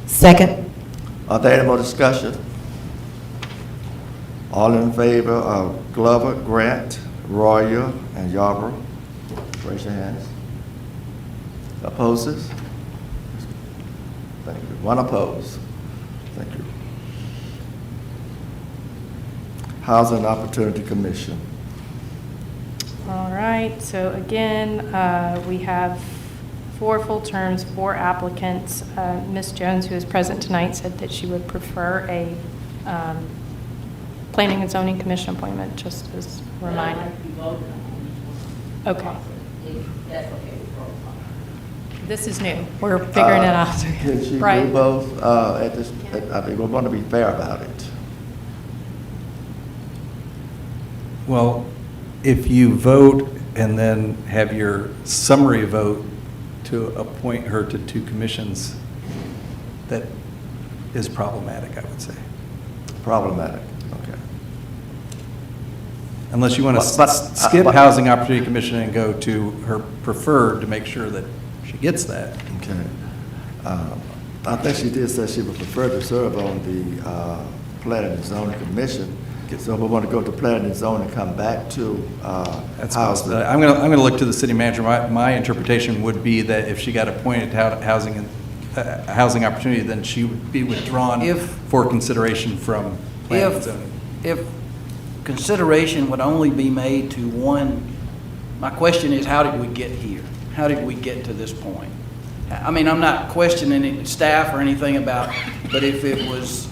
Second. Are there any more discussion? All in favor of Glover, Grant, Royal, and Yarborough? Raise your hands. Opposes? Thank you. One opposed. Thank you. Housing Opportunity Commission. All right, so again, we have 4 full terms, 4 applicants. Ms. Jones, who is present tonight, said that she would prefer a Planning and Zoning Commission appointment, just as remind. I'd like to be voted on. Okay. If that's okay with protocol. This is new. We're figuring it out. Can she Right. do both at this, I mean, we want to be fair about it. Well, if you vote and then have your summary vote to appoint her to 2 commissions, that is problematic, I would say. Problematic, okay. Unless you want But- to skip Housing Opportunity Commission and go to her preferred to make sure that she gets that. Okay. I think she did say she would prefer to serve on the Planning and Zoning Commission. So if we want to go to Planning and Zoning and come back to That's Housing. I'm going to look to the city manager. My interpretation would be that if she got appointed to Housing Opportunity, then she would be withdrawn for consideration from Planning and Zoning. If consideration would only be made to one, my question is, how did we get here? How did we get to this point? I mean, I'm not questioning staff or anything about, but if it was,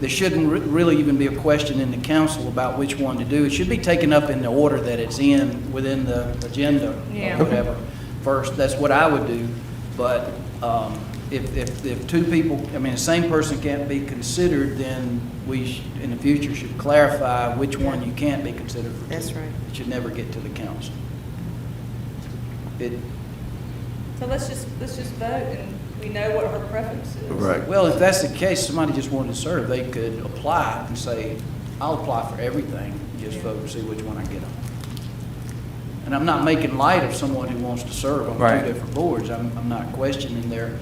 there shouldn't really even be a question in the council about which one to do. It should be taken up in the order that it's in, within the agenda Yeah. or whatever. First, that's what I would do. But if 2 people, I mean, the same person can't be considered, then we, in the future, should clarify which one you can't be considered for 2. That's right. It should never get to the council. So let's just vote and we know what her preference is. Right. Well, if that's the case, somebody just wanted to serve, they could apply and say, I'll apply for everything, just vote and see which one I get on. And I'm not making light of someone who wants to serve on Right. 2 different boards. I'm not questioning their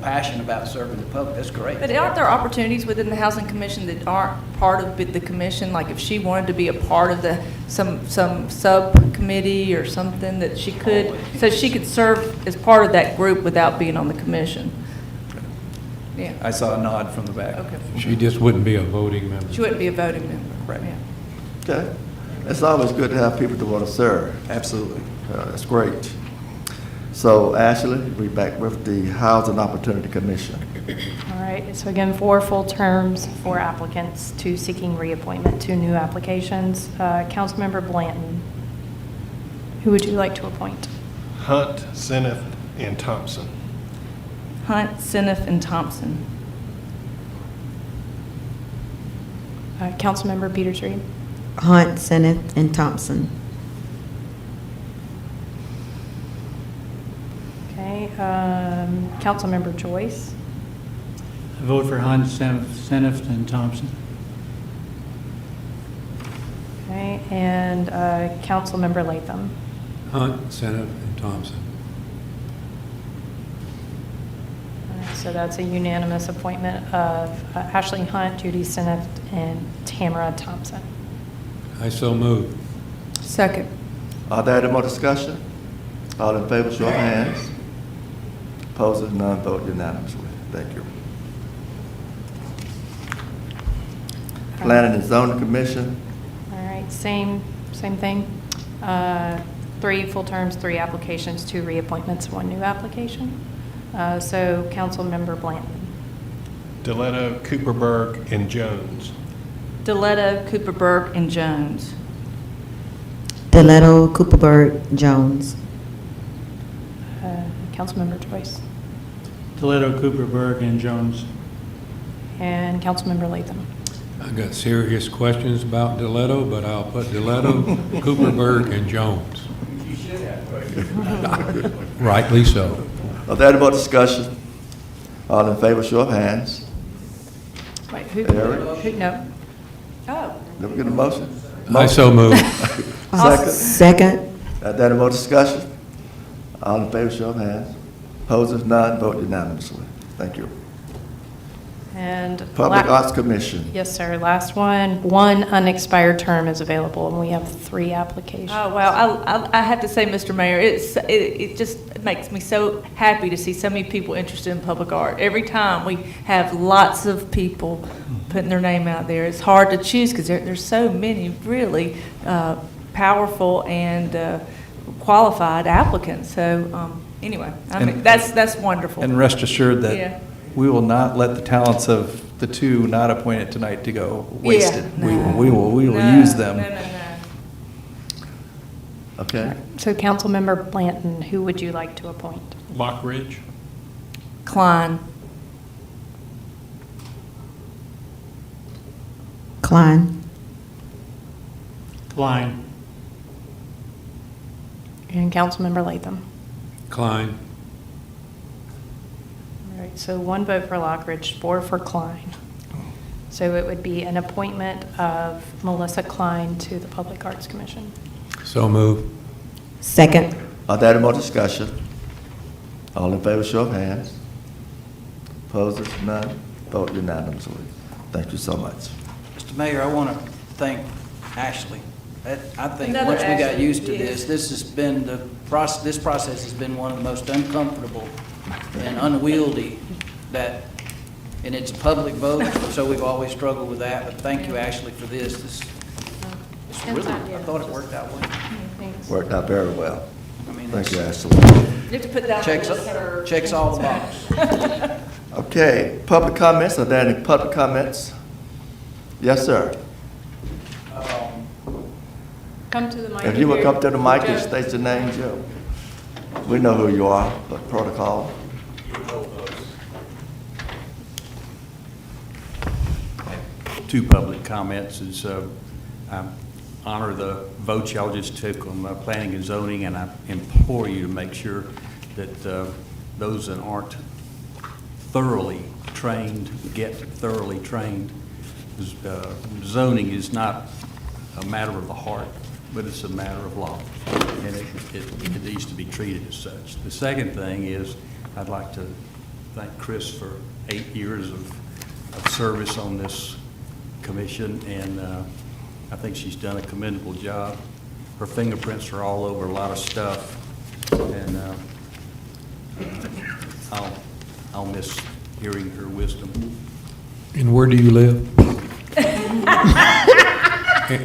passion about serving the public. That's great. But aren't there opportunities within the Housing Commission that aren't part of the commission? Like if she wanted to be a part of some subcommittee or something that she could, so she could serve as part of that group without being on the commission? Yeah, I saw a nod from the back. okay. She just wouldn't be a voting member. She wouldn't be a voting member. Right. Yeah. Okay. It's always good to have people that want to serve. Absolutely. That's great. So Ashley, we back with the Housing Opportunity Commission. All right, so again, 4 full terms, 4 applicants, 2 seeking reappointment, 2 new applications. Councilmember Blanton, who would you like to appoint? Hunt, Seneff, and Thompson. Hunt, Seneff, and Thompson. Councilmember Peters Reed? Hunt, Seneff, and Thompson. Okay, Councilmember Joyce? I vote for Hunt, Seneff, and Thompson. Okay, and Councilmember Latham? Hunt, Seneff, and Thompson. All right, so that's a unanimous appointment of Ashley Hunt, Judy Seneff, and Tamara Thompson. I so move. Second. Are there any more discussion? All in favor, show of hands. Opposed, none, vote unanimously. Thank you. Planning and Zoning Commission, All right, same thing. 3 full terms, 3 applications, 2 reappointments, 1 new application. So Councilmember Blanton. Deletto, Cooperberg, and Jones. Deletto, Cooperberg, and Jones. Deletto, Cooperberg, Jones. Councilmember Joyce. Toledo, Cooperberg, and Jones. And Councilmember Latham. I got serious questions about Deletto, but I'll put Deletto, Cooperberg, and Jones. You should have. Rightly so. are there any more discussion? All in favor, show of hands. Wait, who? Eric? No. Oh. Did we get a motion? I so move. Second. Second. Are there any more discussion? All in favor, show of hands. Opposed, none, vote unanimously. Thank you. And. Public Arts Commission. Yes, sir. Last one. 1 unexpired term is available, and we have 3 applications. Oh, well, I have to say, Mr. Mayor, it just makes me so happy to see so many people interested in public art. Every time we have lots of people putting their name out there, it's hard to choose because there's so many really powerful and qualified applicants. So anyway, I mean, that's wonderful. And rest assured Yeah. that we will not let the talents of the two not appointed tonight to go wasted. We will use them. No. Okay? So Councilmember Blanton, who would you like to appoint? Lock Ridge. Klein. Klein. Klein. And Councilmember Latham. Klein. All right, so 1 vote for Lockridge, 4 for Klein. So it would be an appointment of Melissa Klein to the Public Arts Commission. So move. Second. Are there any more discussion? All in favor, show of hands. Opposed, none. Vote unanimously. Thank you so much. Mr. Mayor, I want to thank Ashley. I think Another once we got Ashley, used to yes. this has been this process has been one of the most uncomfortable and unwieldy and it's a public vote, so we've always struggled with that. But thank you, Ashley, for this. It's really, I thought it worked out well. Thanks. Worked out very well. I mean, Thank you, it's- Ashley. You have to put that on Checks, the list. checks all the boxes. Okay, public comments. Are there any public comments? Yes, sir. Come to the mic. If you would here. come to the mic and Joe. state your name, Joe. We know who you are, but protocol. Two public comments is, I honor the vote y'all just took on planning and zoning, and I implore you to make sure that those that aren't thoroughly trained get thoroughly trained. Zoning is not a matter of the heart, but it's a matter of law, and it needs to be treated as such. The second thing is, I'd like to thank Chris for 8 years of service on this commission, and I think she's done a commendable job. Her fingerprints are all over a lot of stuff, and I'll miss hearing her wisdom. And where do you live?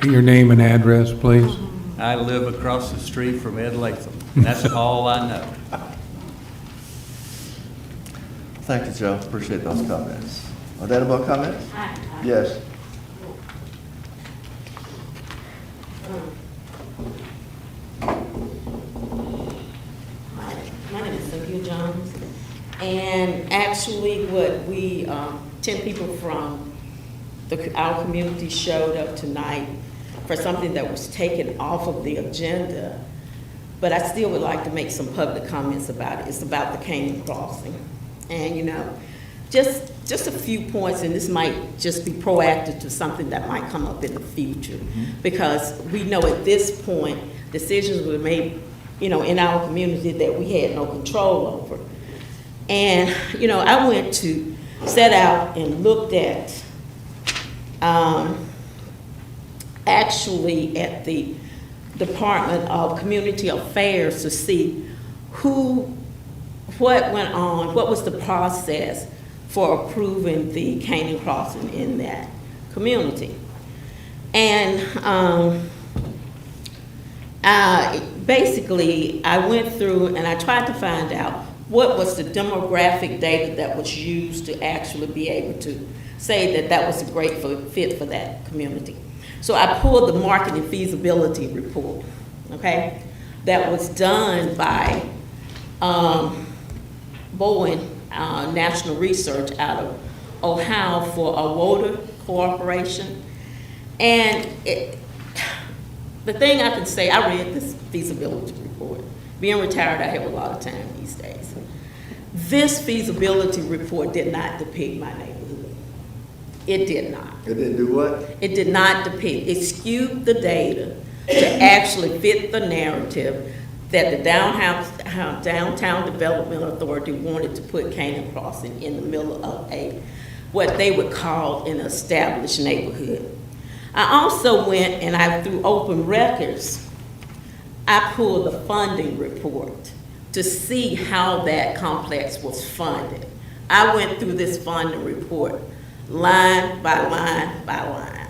Your name and address, please. I live across the street from Ed Latham, and that's all I know. Thank you, Joe. Appreciate those comments. Are there any more comments? Yes. My name is Cynthia Jones, and actually what 10 people from our community showed up tonight for something that was taken off of the agenda, but I still would like to make some public comments about it. It's about the Canaan Crossing. And, just a few points, and this might just be proactive to something that might come up in the future. Because we know at this point, decisions were made, in our community that we had no control over. And, I went to set out and looked at, actually at the Department of Community Affairs to see what went on, what was the process for approving the Canaan Crossing in that community. And basically, I went through and I tried to find out what was the demographic data that was used to actually be able to say that was a great fit for that community. So I pulled the market and feasibility report, okay, that was done by Bowen National Research out of Ohio for a water corporation. And the thing I can say, I read this feasibility report. Being retired, I have a lot of time these days. This feasibility report did not depict my neighborhood. It did not. It didn't do what? It did not depict. It skewed the data to actually fit the narrative that the Downtown Development Authority wanted to put Canaan Crossing in the middle of what they would call an established neighborhood. I also went and through open records, I pulled the funding report to see how that complex was funded. I went through this funding report line by line by line.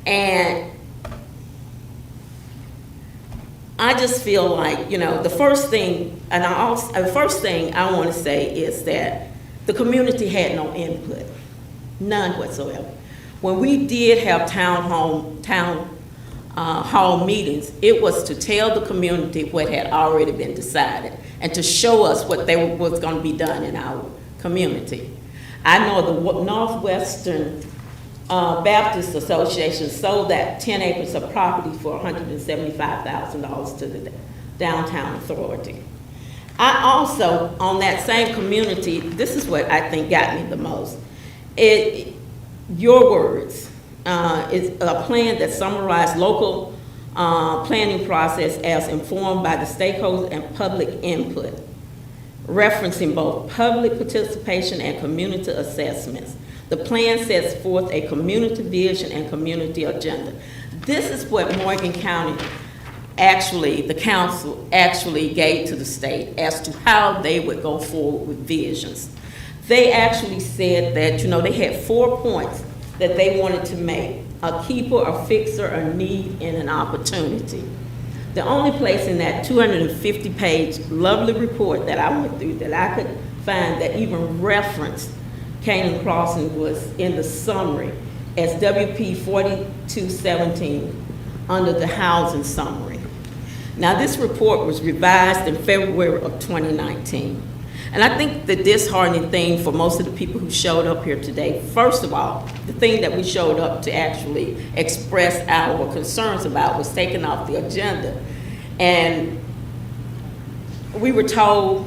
And I just feel like, the first thing I want to say is that the community had no input, none whatsoever. When we did have town hall meetings, it was to tell the community what had already been decided and to show us what was going to be done in our community. I know the Northwestern Baptist Association sold that 10 acres of property for $175,000 to the Downtown Authority. I also, on that same community, this is what I think got me the most. Your words is a plan that summarized local planning process as informed by the stakeholders and public input, referencing both public participation and community assessments. The plan sets forth a community vision and community agenda. This is what Morgan County the council actually gave to the state as to how they would go forward with visions. They actually said that, they had 4 points that they wanted to make: a keeper, a fixer, a need, and an opportunity. The only place in that 250-page lovely report that I went through that I could find that even referenced Canaan Crossing was in the summary as WP 4217 under the housing summary. Now, this report was revised in February of 2019. And I think the disheartening thing for most of the people who showed up here today, first of all, the thing that we showed up to actually express our concerns about was taken off the agenda. And we were told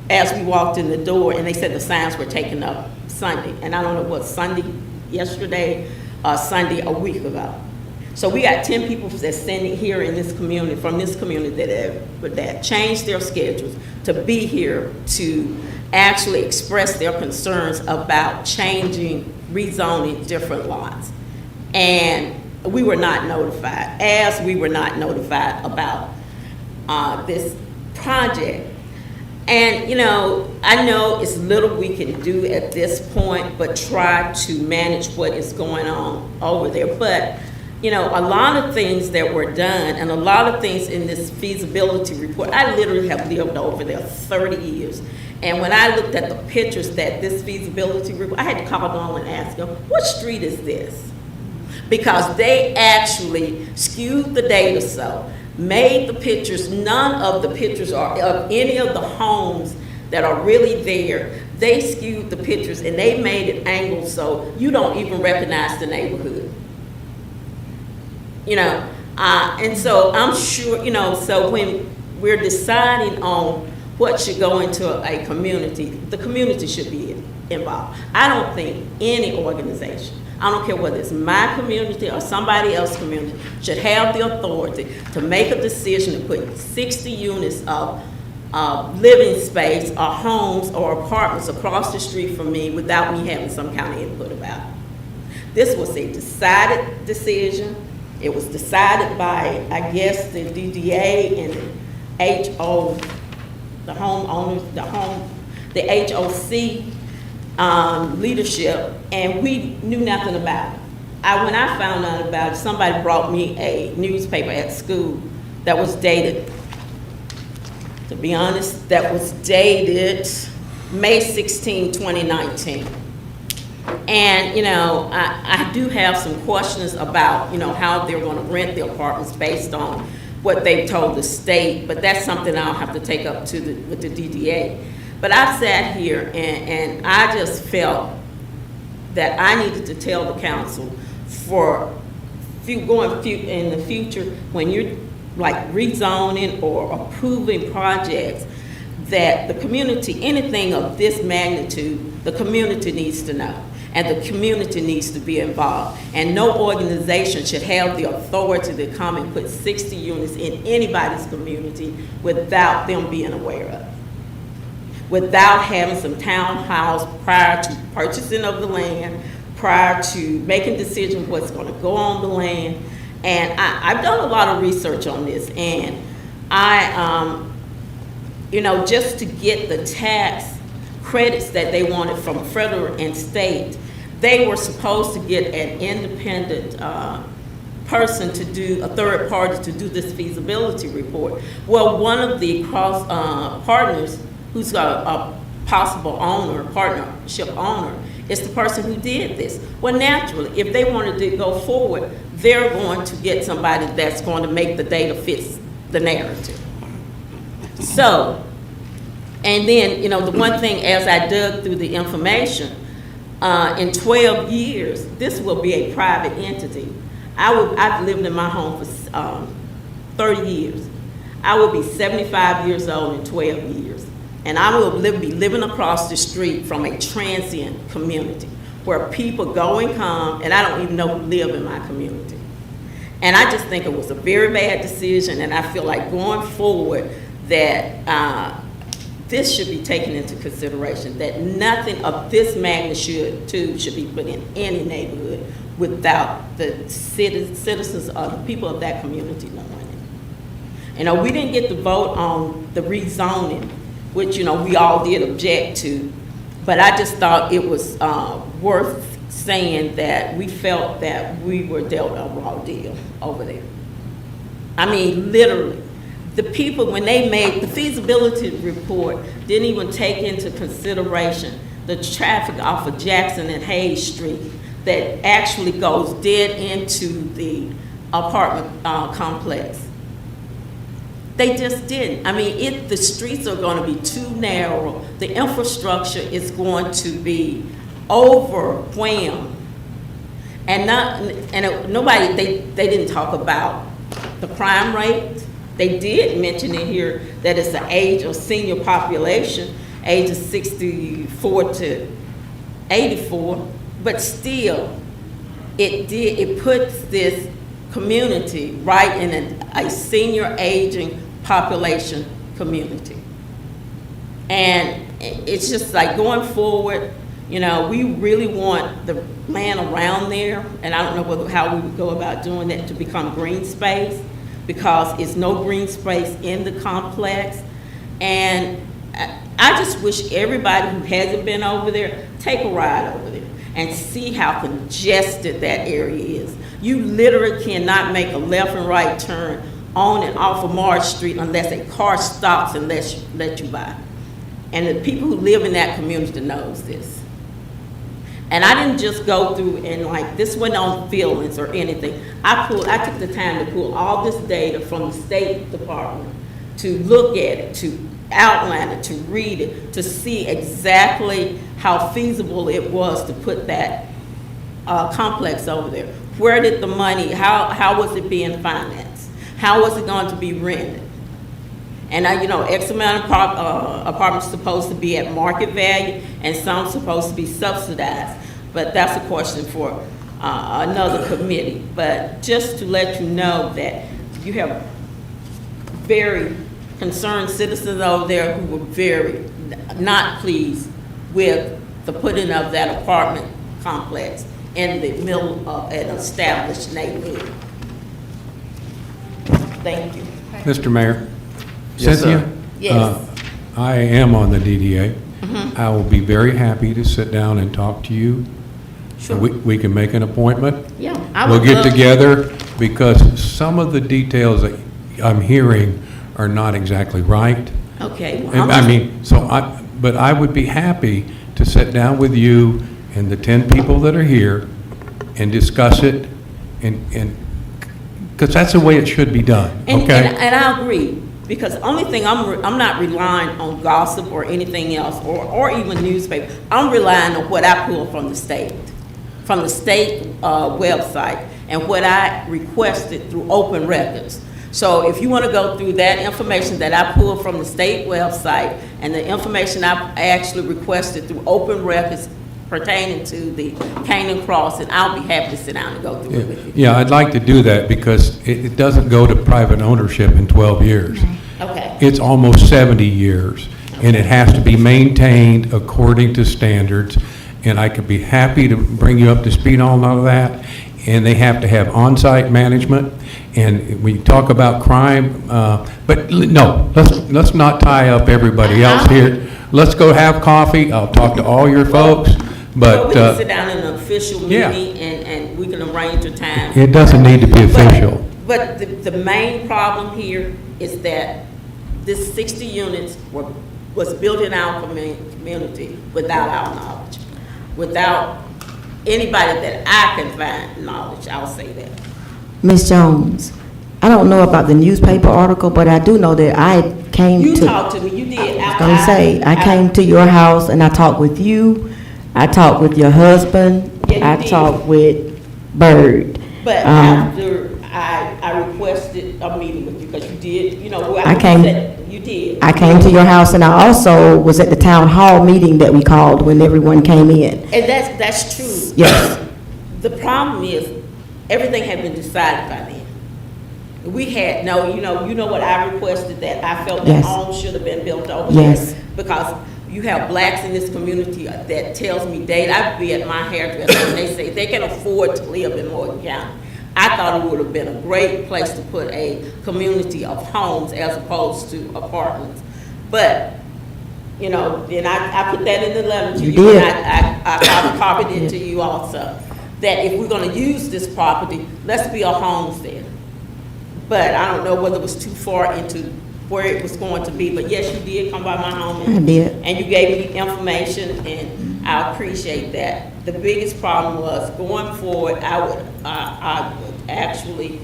as we walked in the door, and they said the signs were taken up Sunday. And I don't know what, Sunday yesterday, Sunday a week ago. So we got 10 people that's standing here in this community, from this community that changed their schedules to be here to actually express their concerns about changing, rezoning different lots. And we were not notified, as we were not notified about this project. And, I know it's little we can do at this point, but try to manage what is going on over there. But, a lot of things that were done and a lot of things in this feasibility report, I literally have lived over there 30 years. And when I looked at the pictures that this feasibility report, I had to call them and ask them, what street is this? Because they actually skewed the data so, made the pictures, none of the pictures are of any of the homes that are really there. They skewed the pictures and they made it angled so you don't even recognize the neighborhood. And so I'm sure, so when we're deciding on what should go into a community, the community should be involved. I don't think any organization, I don't care whether it's my community or somebody else's community, should have the authority to make a decision to put 60 units of living space or homes or apartments across the street from me without me having some kind of input about it. This was a decided decision. It was decided by, I guess, the DDA and the HO, the homeowners, the HOC leadership, and we knew nothing about it. When I found out about it, somebody brought me a newspaper at school that was dated, to be honest, that was dated May 16, 2019. And, I do have some questions about, how they're going to rent the apartments based on what they've told the state, but that's something I'll have to take up with the DDA. But I sat here and I just felt that I needed to tell the council for going in the future, when you're like rezoning or approving projects, that the community, anything of this magnitude, the community needs to know. And the community needs to be involved. And no organization should have the authority to come and put 60 units in anybody's community without them being aware of it. Without having some townhouse prior to purchasing of the land, prior to making decisions what's going to go on the land. And I've done a lot of research on this. And just to get the tax credits that they wanted from federal and state, they were supposed to get an independent person to do, a third party to do this feasibility report. Well, one of the partners, who's a possible owner, partnership owner, is the person who did this. Well, naturally, if they wanted to go forward, they're going to get somebody that's going to make the data fit the narrative. So, and then, you know, the one thing, as I dug through the information, in 12 years, this will be a private entity. I've lived in my home for 30 years. I will be 75 years old in 12 years. And I will be living across the street from a transient community where people go and come, and I don't even know who live in my community. And I just think it was a very bad decision, and I feel like going forward that this should be taken into consideration, that nothing of this magnitude should be put in any neighborhood without the citizens or the people of that community knowing it. You know, we didn't get to vote on the rezoning, which, you know, we all did object to, but I just thought it was worth saying that we felt that we were dealt a raw deal over there. I mean, literally. The people, when they made the feasibility report, didn't even take into consideration the traffic off of Jackson and Hayes Street that actually goes dead into the apartment complex. They just didn't. I mean, the streets are going to be too narrow. The infrastructure is going to be overwhelmed. And nobody, they didn't talk about the crime rate. They did mention in here that it's the age of senior population, ages 64 to 84, but still, it puts this community right in a senior aging population community. And it's just like going forward, you know, we really want the land around there, and I don't know how we would go about doing that to become green space, because it's no green space in the complex. And I just wish everybody who hasn't been over there, take a ride over there and see how congested that area is. You literally cannot make a left and right turn on and off of March Street unless a car stops and let you by. And the people who live in that community knows this. And I didn't just go through and like, this went on feelings or anything. I took the time to pull all this data from the State Department to look at it, to outline it, to read it, to see exactly how feasible it was to put that complex over there. Where did the money, how was it being financed? How was it going to be rented? And you know, X amount of apartments supposed to be at market value, and some supposed to be subsidized. But that's a question for another committee. But just to let you know that you have very concerned citizens over there who were very not pleased with the putting of that apartment complex in the middle of an established neighborhood. Thank you. Mr. Mayor? Yes, sir. Cynthia? Yes. I am on the DDA. Mhm. I will be very happy to sit down and talk to you. Sure. We can make an appointment. Yeah, I We'll would get love to. together, because some of the details that I'm hearing are not exactly right. Okay. well, And I mean, but I would be happy to sit down with you and the 10 people that are here and discuss it, and, because that's the way it should be done, okay? And I agree, because the only thing I'm not relying on gossip or anything else, or even newspaper. I'm relying on what I pull from the state website, and what I requested through open records. So if you want to go through that information that I pulled from the state website and the information I actually requested through open records pertaining to the Canaan Crossing, I'll be happy to sit down and go through it with you. Yeah, I'd like to do that, because it doesn't go to private ownership in 12 years. Okay. It's almost 70 years, and it has to be maintained according to standards, and I could be happy to bring you up to speed on all of that. And they have to have on-site management, and we talk about crime, but no, let's not tie up everybody else here. Let's go have coffee, I'll talk to all your folks, Well, but we can sit down in an official yeah. meeting and we can arrange a time. it doesn't need to be official. But the main problem here is that this 60 units were was built in our community without our knowledge, without anybody that I can find knowledge, I'll say that. Ms. Jones, I don't know about the newspaper article, but I do know that I came to. You talked to me, you did. I was gonna say, I came to your house and I talked with you, I talked with your husband, Yeah, you I did. talked with Bird. But after I requested a meeting with you, because you did, you know, I came- you did. I came to your house and I also was at the town hall meeting that we called when everyone came in. And that's true. Yes. The problem is, everything had been decided by then. We had, you know what I requested, that I felt that Yes. homes should have been built over Yes. there. Because you have blacks in this community that tells me, I'd be at my hairdresser and they say they can afford to live in Morgan County. I thought it would have been a great place to put a community of homes as opposed to apartments. But, then I put that in the letter to You you. did. And I copied it to you also, that if we're gonna use this property, let's build homes there. But I don't know whether it was too far into where it was going to be, but yes, you did come by my home. I did. And you gave me information, and I appreciate that. The biggest problem was, going forward, I would actually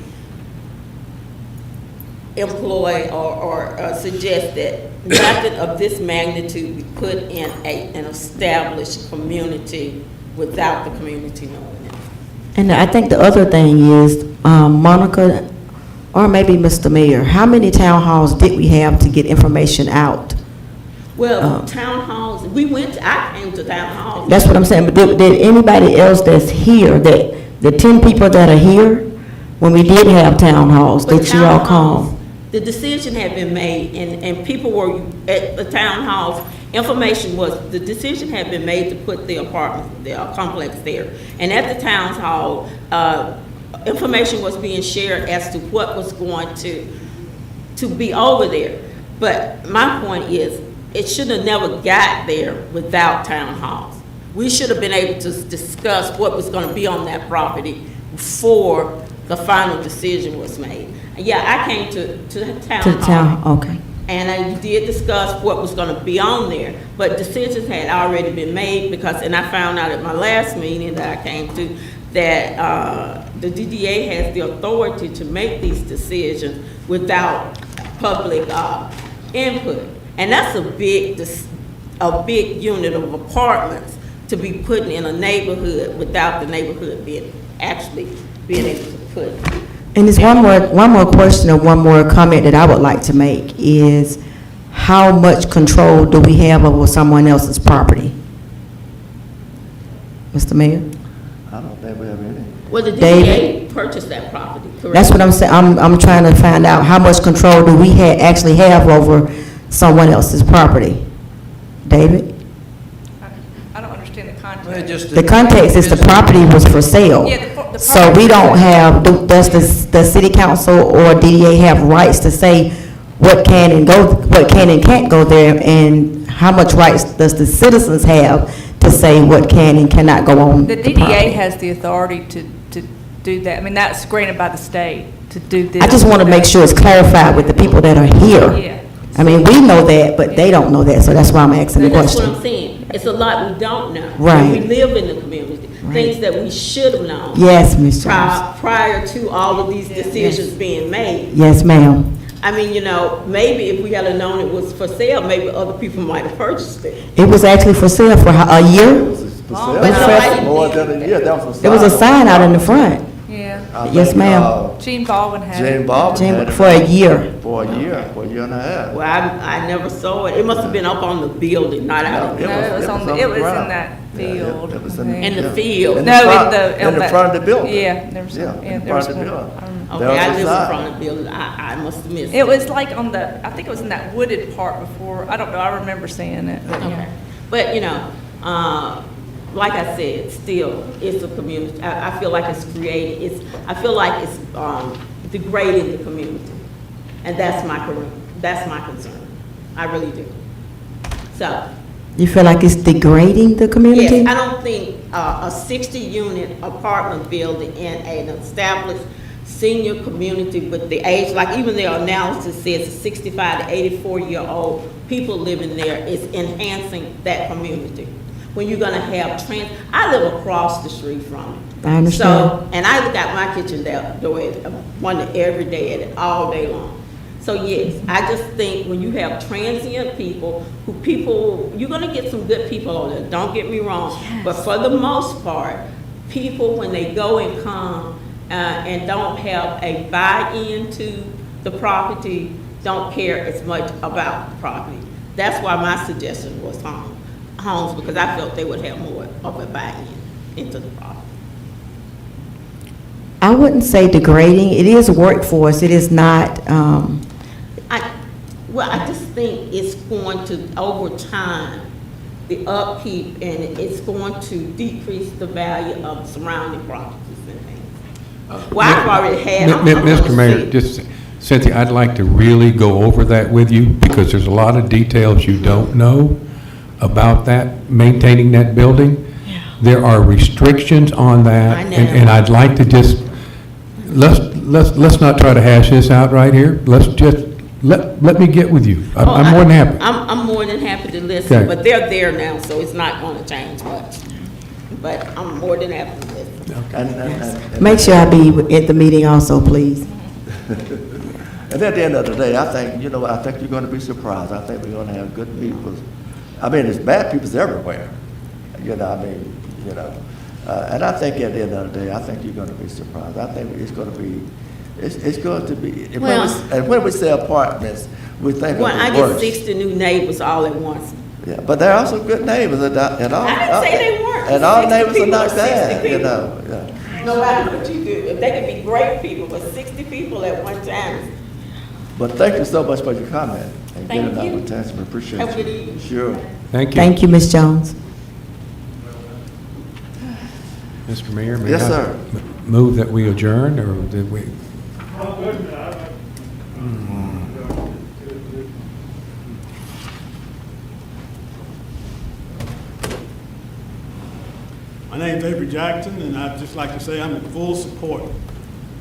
employ or suggest that nothing of this magnitude be put in an established community without the community knowing it. And I think the other thing is, Monica, or maybe Mr. Mayor, how many town halls did we have to get information out? Well, town halls, I came to town halls. That's what I'm saying, but did anybody else that's here, that, the 10 people that are here, when we did have town halls, But that you all town called? halls, the decision had been made, and people were at the town halls. The decision had been made to put the apartment, the complex there. And at the town hall, information was being shared as to what was going to be over there. But my point is, it should have never got there without town halls. We should have been able to discuss what was going to be on that property before the final decision was made. Yeah, I came to the town To the hall. town, okay. And I did discuss what was going to be on there, but decisions had already been made and I found out at my last meeting that I came to, that the DDA has the authority to make these decisions without public input. And that's a big unit of apartments to be put in a neighborhood without the neighborhood being able to put. And there's one more question or one more comment that I would like to make is, how much control do we have over someone else's property? Mr. Mayor? I don't think we have any. Well, the David? DDA purchased that property, correct? That's what I'm saying, I'm trying to find out how much control do we actually have over someone else's property? David? I don't understand the context. The context is the property was for sale. Yeah, the So property- we don't have, does the city council or DDA have rights to say what can and can't go there? And how much rights does the citizens have to say what can and cannot go on The the DDA property? has the authority to do that. I mean, that's granted by the state to do this. I just want to make sure it's clarified with the people that are here. Yeah. I mean, we know that, but they don't know that, so that's why I'm asking the And that's what question. I'm saying. It's a lot we don't know. Right. And we live in the community. Things that we should have known. Yes, Ms. Jones. Prior to all of these decisions being made. Yes, ma'am. I mean, maybe if we had known it was for sale, maybe other people might have purchased it. It was actually for sale for a year. For Oh, sale, but that's more than a year, that was a sign. There was a sign out in the front. Yeah. I Yes, think, ma'am. Gene Baldwin had it. Jane Baldwin had it. For a year. For a year and a half. Well, I never saw it. It must have been up on the building, not out in No, it was on the ground. that Yeah, field. it was I think. In the yeah. field. In No, the in front- the- in on the that- front of the building. Yeah, there was, Yeah, yeah, in there was front of the one. building. Okay, There was I a live in sign. front of the building. I must have missed It was like on I think it was in that wooded part before, I don't know, I remember seeing it. But, Okay. But, like I said, still, it's a community. I feel like it's creating, I feel like it's degrading the community. And that's my concern. I really do. So, You feel like it's degrading the community? yes, I don't think a 60-unit apartment building in an established senior community with the age, like even their analysis says a 65 to 84-year-old people living there is enhancing that community. When you're gonna have I live across the street from it. I understand. So, and I got my kitchen door one every day and all day long. So yes, I just think when you have transient people, you're gonna get some good people on there, don't get me wrong. But for the most part, people, when they go and come and don't have a buy-in to the property, don't care as much about the property. That's why my suggestion was homes, because I felt they would have more of a buy-in into the property. I wouldn't say degrading. It is workforce. It is not, I just think it's going to, over time, the upkeep, and it's going to decrease the value of surrounding properties and things. Well, I've already had. Mr. Mayor, just, Cynthia, I'd like to really go over that with you, because there's a lot of details you don't know about that, maintaining that building. There are restrictions on that. I know. And I'd like to just, let's not try to hash this out right here. Let's just, let me get with you. I'm more than happy. I'm more than happy to listen, Okay. but they're there now, so it's not going to change much. But I'm more than happy to listen. And make sure I be at the meeting also, please. And at the end of the day, I think you're going to be surprised. I think we're going to have good people. I mean, there's bad people everywhere. And I think at the end of the day, I think you're going to be surprised. I think it's going to be, when we say apartments, we think of the Well, I worst. get 60 new neighbors all at once. Yeah, but there are some good neighbors, and all. I didn't say they weren't. And all 60 neighbors are people not are 60 bad, people. Yeah. No matter what you do, if they can be great people, but 60 people at one time. But thank you so much for your comment. And Thank getting you. our attention. We appreciate Have a you. good evening. Sure. Thank you. Thank you, Ms. Jones. Mr. Mayor, may Yes, I sir. move that we adjourn, or did we? My name's Avery Jackson, and I'd just like to say I'm in full support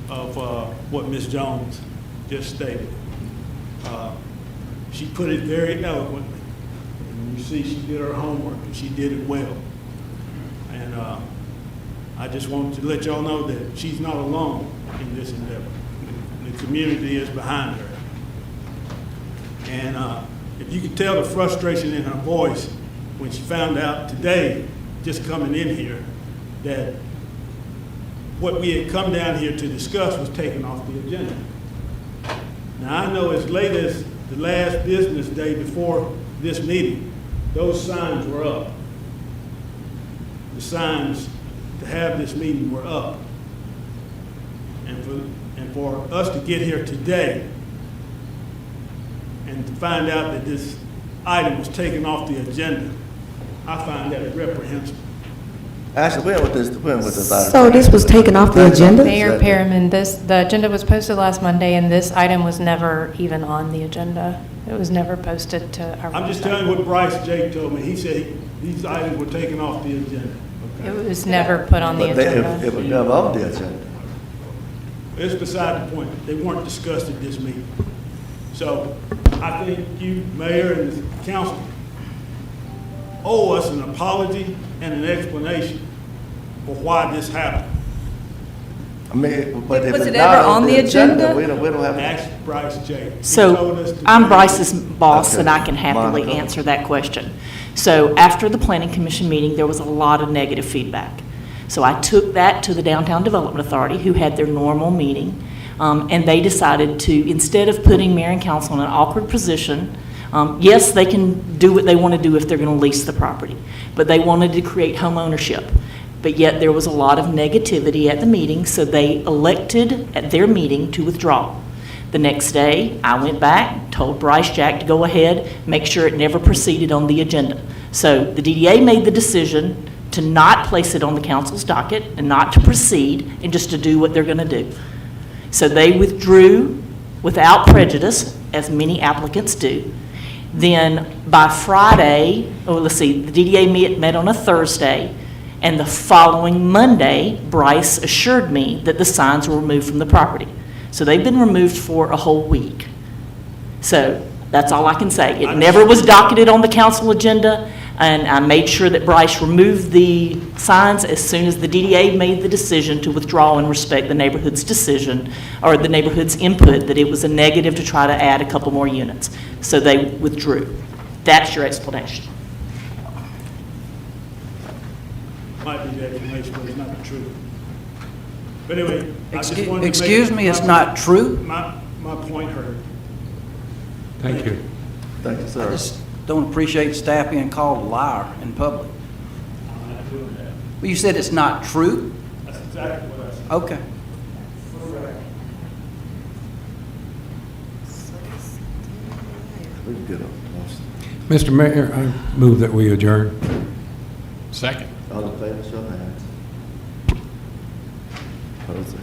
of what Ms. Jones just stated. She put it very eloquently. And you see, she did her homework, and she did it well. And I just want to let y'all know that she's not alone in this endeavor. The community is behind her. And if you could tell the frustration in her voice when she found out today, just coming in here, that what we had come down here to discuss was taken off the agenda. Now, I know as late as the last business day before this meeting, those signs were up. The signs to have this meeting were up. And for us to get here today and to find out that this item was taken off the agenda, I find that reprehensible. Actually, when was this item? So this was taken off the agenda? Mayor Perriman, the agenda was posted last Monday, and this item was never even on the agenda. It was never posted to our website. I'm just telling you what Bryce Jake told me. He said these items were taken off the agenda. It was never put on the But agenda. it was never on the agenda. It's beside the point. They weren't discussed at this meeting. So I think you, Mayor, and the council owe us an apology and an explanation for why this happened. I mean, but if Was it's it not ever on the agenda? we don't have. Ask Bryce Jake. He told So us to I'm do- Bryce's boss, and Okay. I can happily Monica. answer that question. So after the Planning Commission meeting, there was a lot of negative feedback. So I took that to the Downtown Development Authority, who had their normal meeting, and they decided to, instead of putting mayor and council in an awkward position, yes, they can do what they want to do if they're going to lease the property, but they wanted to create home ownership. But yet there was a lot of negativity at the meeting, so they elected at their meeting to withdraw. The next day, I went back, told Bryce Jack to go ahead, make sure it never proceeded on the agenda. So the DDA made the decision to not place it on the council's docket and not to proceed, and just to do what they're going to do. So they withdrew without prejudice, as many applicants do. Then by Friday, let's see, the DDA met on a Thursday, and the following Monday, Bryce assured me that the signs were removed from the property. So they've been removed for a whole week. So That's all I can say. It never was docketed on the council agenda, and I made sure that Bryce removed the signs as soon as the DDA made the decision to withdraw and respect the neighborhood's decision, or the neighborhood's input, that it was a negative to try to add a couple more units. So they withdrew. That's your explanation. Might be the explanation, but it's not the truth. But anyway, I just wanted to make... Excuse me, it's not true? My point heard. Thank you. Thank you, I sir. just don't appreciate staff being called a liar in public. I'm not doing that. Well, you said it's not true? That's exactly what I said. Okay. We can get a motion. Mr. Mayor, I move that we adjourn. Second. All in favor, show of hands. Opposed,